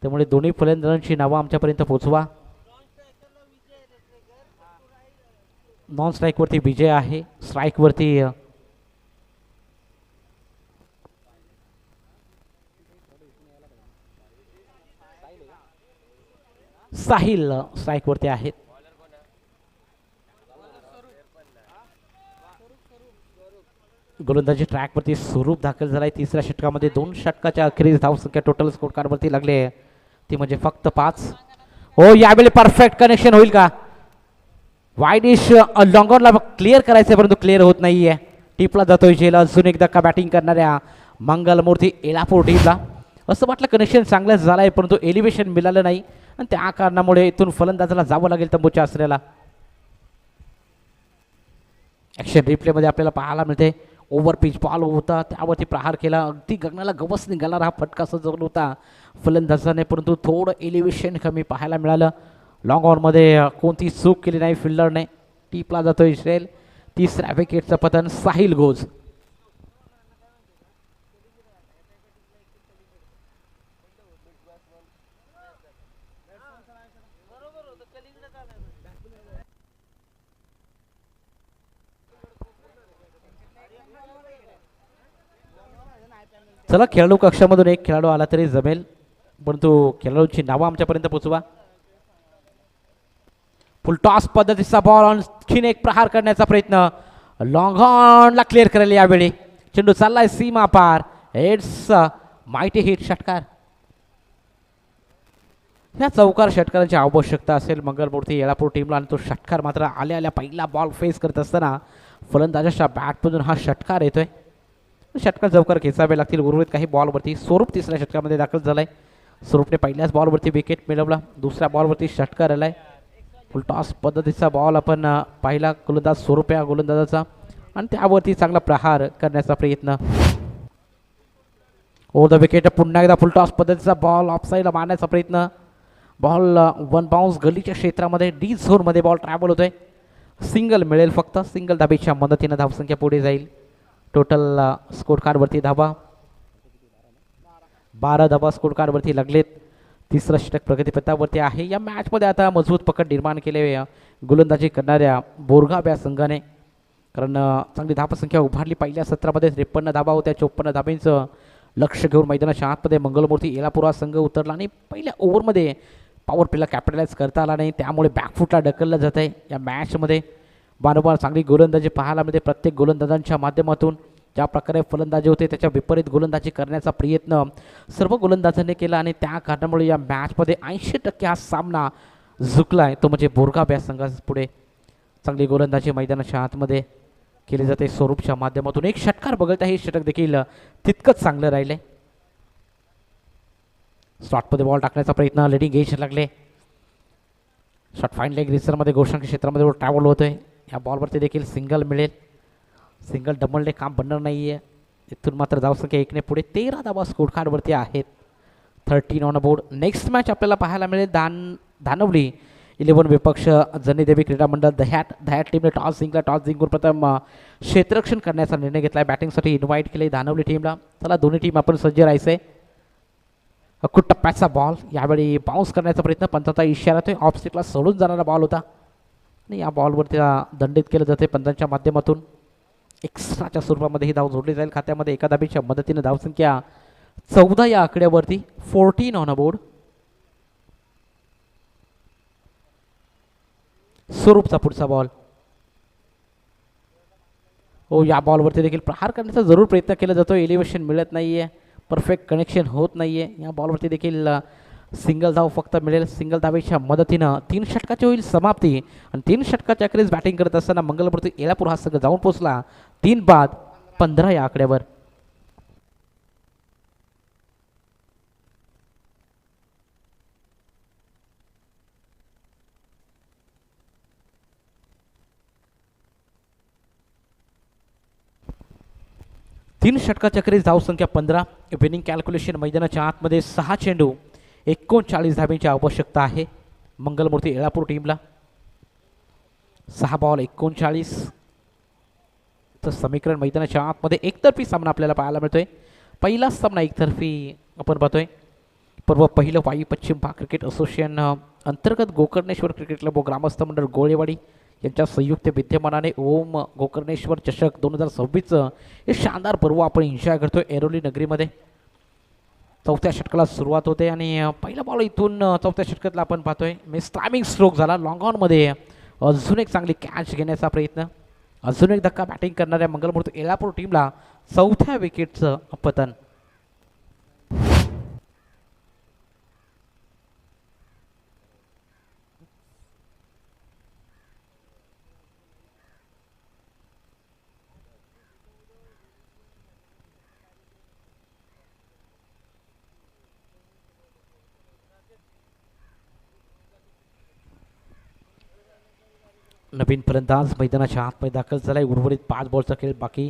त्यामुळे दोन्ही फलंदाजांची नावं आमच्यापर्यंत पोहोचवा नॉन स्ट्राईकवरती विजय आहे स्ट्राईकवरती साहिल स्ट्राईकवरती आहेत गोलंदाजी ट्रॅकवरती स्वरूप दाखल झालाय तिसऱ्या षटकामध्ये 2 षटकाच्या अखेरीस धावसंख्या टोटल स्कोर कार्डवरती लागले ती म्हणजे फक्त 5 हो यावेळी परफेक्ट कनेक्शन होईल का वाईडिश लॉंगॉनला क्लिअर करायचं परंतु क्लिअर होत नाहीये टिपला जातोय झेल अजून एक धक्का बॅटिंग करणाऱ्या मंगलमूर्ती एलापूर टीमला असं वाटलं कनेक्शन चांगलंच झालंय परंतु एलिव्हेशन मिळालं नाही आणि त्या कारणामुळे इथून फलंदाजाला जावं लागेल तंबूच्या आसऱ्याला ॲक्शन रिप्लेमध्ये आपल्याला पाहायला मिळते ओव्हर पिच बॉल होता त्यावरती प्रहार केला अगदी गगनाला गवस निघाला हा फटका सजवला होता फलंदाजाने परंतु थोडं एलिव्हेशन कमी पाहायला मिळालं लॉंग ऑनमध्ये कोणती चूक केली नाही फिल्डरने टीपला जातोय इस्रेल तिसऱ्या विकेटचं पतन साहिल गोज चला खेळाडू कक्षामधून एक खेळाडू आला तरी जमेल परंतु खेळाडूंची नावं आमच्यापर्यंत पोचवा फुल टॉस पद्धतीचा बॉल आणखीन एक प्रहार करण्याचा प्रयत्न लॉंग ऑनला क्लिअर करेल यावेळी चेंडू चाललाय सीमा पार इट्स माइटी हिट षटकार या चौकार षटकारांची आवश्यकता असेल मंगलमूर्ती येळापूर टीमला आणि तो षटकार मात्र आल्या आल्या पहिला बॉल फेस करत असताना फलंदाजाच्या बॅटमधून हा षटकार येतोय षटकार चौकार खेचावे लागतील उर्वरित काही बॉलवरती स्वरूप तिसऱ्या षटकामध्ये दाखल झालाय स्वरूपने पहिल्याच बॉलवरती विकेट मिळवला दुसऱ्या बॉलवरती षटकार आलाय फुल टॉस पद्धतीचा बॉल आपण पाहिला गोलंदाज स्वरूप या गोलंदाजाचा आणि त्यावरती चांगला प्रहार करण्याचा प्रयत्न ओव्हर द विकेट पुन्हा एकदा फुल टॉस पद्धतीचा बॉल ऑफसाईडला मारण्याचा प्रयत्न बॉल वन बाउन्स गलीच्या क्षेत्रामध्ये डी झोनमध्ये बॉल ट्रॅव्हल होतोय सिंगल मिळेल फक्त सिंगल धाबेच्या मदतीनं धावसंख्या पुढे जाईल टोटल स्कोर कार्डवरती धाबा 12 धाबा स्कोर कार्डवरती लागलेत तिसरं षटक प्रगतीपथावरती आहे या मॅचमध्ये आता मजबूत पकड निर्माण केले गोलंदाजी करणाऱ्या बोरगाव या संघाने कारण चांगली धावसंख्या उभारली पहिल्या सत्रामध्ये 53 धाबा होत्या 54 धाब्यांचं लक्ष घेऊन मैदानाच्या आतमध्ये मंगलमूर्ती येलापूर संघ उतरला आणि पहिल्या ओव्हरमध्ये पॉवर प्लेला कॅपिटलाइज करता आला नाही त्यामुळे बॅकफुटला ढकललं जात आहे या मॅचमध्ये वारंवार चांगली गोलंदाजी पाहायला मिळते प्रत्येक गोलंदाजांच्या माध्यमातून ज्या प्रकारे फलंदाजी होते त्याच्या विपरीत गोलंदाजी करण्याचा प्रयत्न सर्व गोलंदाजांनी केला आणि त्या कारणामुळे या मॅचमध्ये 80% हा सामना झुकला आहे तो म्हणजे बोरगाव या संघापुढे चांगली गोलंदाजी मैदानाच्या आतमध्ये केली जाते स्वरूपच्या माध्यमातून एक षटकार बघता हे षटक देखील तितकंच चांगलं राहिले स्लॉटमध्ये बॉल टाकण्याचा प्रयत्न लेडिंग एज लागले शॉट फाईन लेग रिसरमध्ये गोशांक क्षेत्रामध्ये ट्रॅव्हल होतोय. या बॉलवरती देखील सिंगल मिळेल. सिंगल डबलने काम बनणार नाही आहे. इथून मात्र धावसंख्या 1ने पुढे 13 धावा स्कोर कार्डवरती आहेत. 13 ऑन बोर्ड. नेक्स्ट मॅच आपल्याला पाहायला मिळेल धानवली 11 विपक्ष जनीदेवी क्रीडा मंडळ दह्याट. दह्याट टीमने टॉस जिंकून प्रथम क्षेत्ररक्षण करण्याचा निर्णय घेतला आहे. बॅटिंगसाठी इन्व्हाइट केले धानवली टीमला. चला दोन्ही टीम आपण सज्ज राहायचे. अकुट टप्प्याचा बॉल यावेळी बाउन्स करण्याचा प्रयत्न. पंचाचा इशारा तो ऑफ स्टिकला सोडून जाणारा बॉल होता आणि या बॉलवरती दंडित केलं जाते पंचांच्या माध्यमातून. एक्स्ट्राच्या स्वरूपामध्ये ही धाव जोडली जाईल खात्यामध्ये. एका धाबीच्या मदतीने धावसंख्या 14 या आकड्यावरती. 14 ऑन बोर्ड. स्वरूपचा पुढचा बॉल. हो या बॉलवरती देखील प्रहार करण्याचा जरूर प्रयत्न केला जातो. एलिव्हेशन मिळत नाहीये. परफेक्ट कनेक्शन होत नाहीये. या बॉलवरती देखील सिंगल धाव फक्त मिळेल. सिंगल धावेच्या मदतीनं 3 षटकाची होईल समाप्ती आणि 3 षटकाच्या अखेरीस बॅटिंग करत असताना मंगलमूर्ती येळापूर हा संघ जाऊन पोहोचला 3 बाद 15 या आकड्यावर. तीन षटकाच्या अखेरीस धावसंख्या 15. विनिंग कॅल्क्युलेशन मैदानाच्या आतमध्ये 6 चेंडू 39 धाब्यांची आवश्यकता आहे मंगलमूर्ती येळापूर टीमला. 6 बॉल 39 तर समीकरण मैदानाच्या आतमध्ये एकतर्फी सामना आपल्याला पाहायला मिळतोय. पहिला सामना एकतर्फी आपण पाहतोय. पहिलं वाई पश्चिम भाग क्रिकेट असोसिएशन अंतर्गत गोकर्णेश्वर क्रिकेट क्लब व ग्रामस्थ मंडळ गोळेवाडी यांच्या संयुक्त विद्यमानाने ओम गोकर्णेश्वर चषक 2026 हे शानदार पर्व आपण एन्जॉय करतोय ऐरोली नगरीमध्ये. 4थ्या षटकाला सुरुवात होते आणि पहिला बॉल इथून 4थ्या षटकातला आपण पाहतोय. टायमिंग स्ट्रोक झाला लॉंग ऑनमध्ये. अजून एक चांगली कॅच घेण्याचा प्रयत्न. अजून एक धक्का बॅटिंग करणाऱ्या मंगलमूर्ती येळापूर टीमला 4थ्या विकेटचं अपतन. नवीन फलंदाज मैदानाच्या आतमध्ये दाखल झालाय. उर्वरित 5 बॉलचा खेळ बाकी.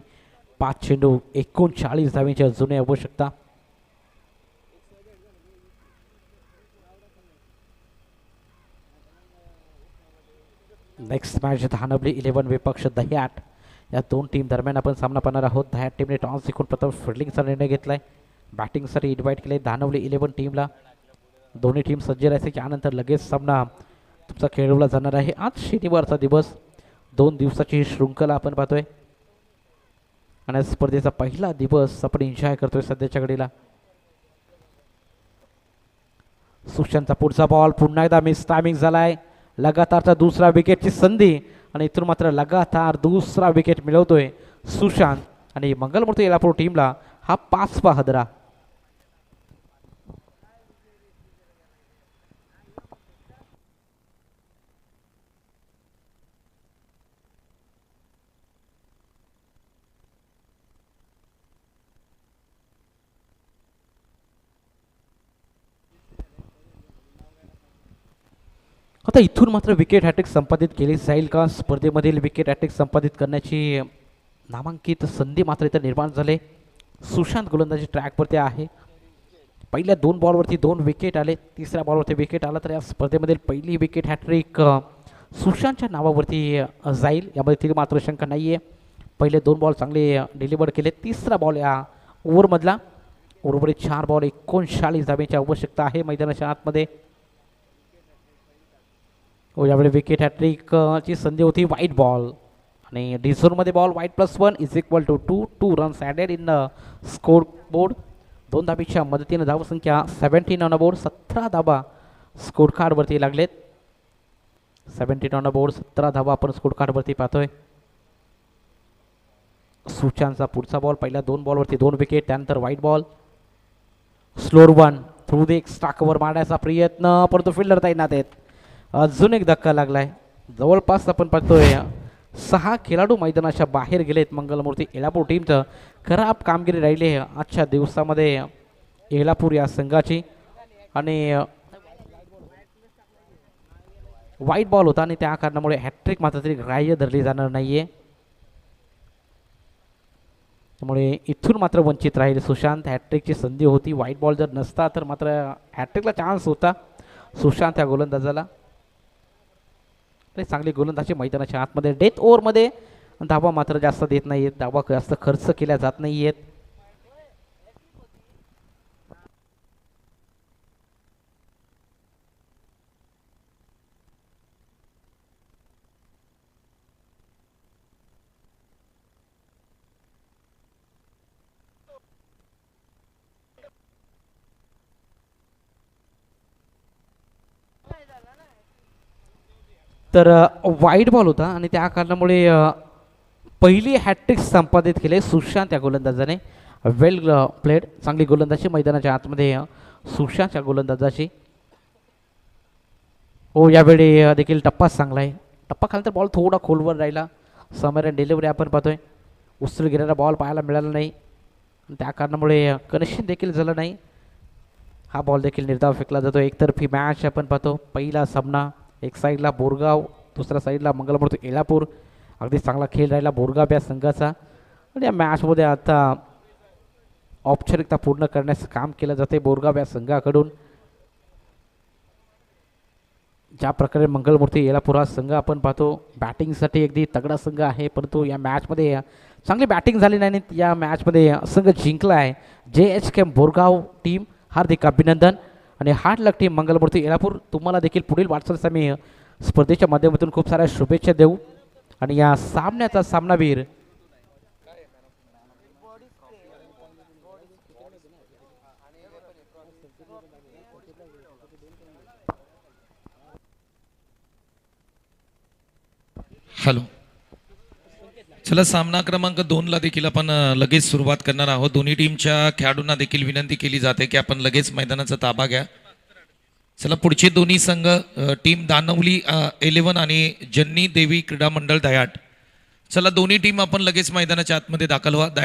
5 चेंडू 39 धाव्यांची अजूनही आवश्यकता. नेक्स्ट मॅच धानवली 11 विपक्ष दह्याट या 2 टीम दरम्यान आपण सामना पाहणार आहोत. दह्याट टीमने टॉस जिंकून प्रथम फिल्डिंगचा निर्णय घेतलाय. बॅटिंगसाठी इन्व्हाइट केले धानवली 11 टीमला. दोन्ही टीम सज्ज राहायचे. त्यानंतर लगेच सामना तुमचा खेळवला जाणार आहे. आज शनिवारचा दिवस. 2 दिवसाची ही शृंखला आपण पाहतोय आणि स्पर्धेचा पहिला दिवस आपण एन्जॉय करतोय सध्याच्या घडीला. सुशांतचा पुढचा बॉल पुन्हा एकदा मिस टायमिंग झालाय. लगातारचा दुसरा विकेटची संधी आणि इथून मात्र लगातार दुसरा विकेट मिळवतोय सुशांत आणि मंगलमूर्ती येळापूर टीमला हा 5वा हदरा. आता इथून मात्र विकेट हॅट्रिक संपादित केली जाईल का? स्पर्धेमधील विकेट हॅट्रिक संपादित करण्याची नामांकित संधी मात्र इथं निर्माण झाले. सुशांत गोलंदाजी ट्रॅकवरती आहे. पहिल्या 2 बॉलवरती 2 विकेट आले. 3ऱ्या बॉलवरती विकेट आला तर या स्पर्धेमधील पहिली विकेट हॅट्रिक सुशांतच्या नावावरती जाईल यामध्ये ती मात्र शंका नाही आहे. पहिले 2 बॉल चांगले डिलिव्हर केले. 3रा बॉल या ओव्हरमधला. उर्वरित 4 बॉल 39 धाब्यांची आवश्यकता आहे मैदानाच्या आतमध्ये. यावेळी विकेट हॅट्रिकची संधी होती. वाईट बॉल आणि डिझोनमध्ये बॉल. वाईट +1 = 2 runs added in score board. 2 धाबीच्या मदतीने धावसंख्या 17 ऑन बोर्ड. 17 धाबा स्कोर कार्डवरती लागलेत. 17 ऑन बोर्ड 17 धाबा आपण स्कोर कार्डवरती पाहतोय. सुशांतचा पुढचा बॉल. पहिल्या 2 बॉलवरती 2 विकेट. त्यानंतर वाईट ball. Slower 1 through the extra cover मारण्याचा प्रयत्न परंतु फिल्डर तैनात आहेत. अजून एक धक्का लागलाय. जवळपास आपण पाहतोय 6 खेळाडू मैदानाच्या बाहेर गेलेत. मंगलमूर्ती येळापूर टीमचं खराब कामगिरी राहिली आहे आजच्या दिवसामध्ये येळापूर या संघाची आणि वाईट बॉल होता आणि त्या कारणामुळे हॅट्रिक मात्र तरी ग्राह्य धरली जाणार नाहीये. त्यामुळे इथून मात्र वंचित राहील सुशांत. हॅट्रिकची संधी होती, वाईट बॉल जर नसता तर मात्र हॅट्रिकला चान्स होता सुशांत या गोलंदाजाला. चांगली गोलंदाजी मैदानाच्या आतमध्ये. डेथ ओव्हरमध्ये धावा मात्र जास्त देत नाहीयेत, धावा जास्त खर्च केल्या जात नाहीयेत. तर वाईट बॉल होता आणि त्या कारणामुळे पहिली हॅट्रिक संपादित केले सुशांत या गोलंदाजाने. वेल प्लेड, चांगली गोलंदाजी मैदानाच्या आतमध्ये सुशांत या गोलंदाजाची. हो, यावेळी देखील टप्पा चांगला आहे. टप्पा खाली तर बॉल थोडा खोलवर राहिला. समोर डिलिव्हरी आपण पाहतोय, उचल गेलेला बॉल पाहायला मिळाला नाही, त्या कारणामुळे कनेक्शन देखील झालं नाही. हा बॉल देखील निर्धाव फेकला जातो. एकतर्फी मॅच आपण पाहतो. पहिला सामना, एक साईडला बोरगाव, दुसऱ्या साईडला मंगलमूर्ती येलापूर. अगदी चांगला खेळ राहिला बोरगाव या संघाचा आणि या मॅचमध्ये आता औपचारिकता पूर्ण करण्याचं काम केलं जाते बोरगाव या संघाकडून. ज्या प्रकारे मंगलमूर्ती येलापूर हा संघ आपण पाहतो बॅटिंगसाठी अगदी तगडा संघ आहे, परंतु या मॅचमध्ये चांगली बॅटिंग झाली नाही. या मॅचमध्ये संघ जिंकला आहे JHK बोरगाव टीम. हार्दिक अभिनंदन. आणि हार्ड लक टीम मंगलमूर्ती येलापूर, तुम्हाला देखील पुढील वाटचालीस आम्ही स्पर्धेच्या माध्यमातून खूप साऱ्या शुभेच्छा देऊ. आणि या सामन्याचा सामनावीर हॅलो, चला सामना क्रमांक 2 ला देखील आपण लगेच सुरुवात करणार आहोत. दोन्ही टीमच्या खेळाडूंना देखील विनंती केली जाते की आपण लगेच मैदानाचा ताबा घ्या. चला, पुढचे दोन्ही संघ टीम दानवली 11 आणि जन्नी देवी क्रीडा मंडळ दयाट. चला, दोन्ही टीम आपण लगेच मैदानाच्या आतमध्ये दाखल व्हा. दयाट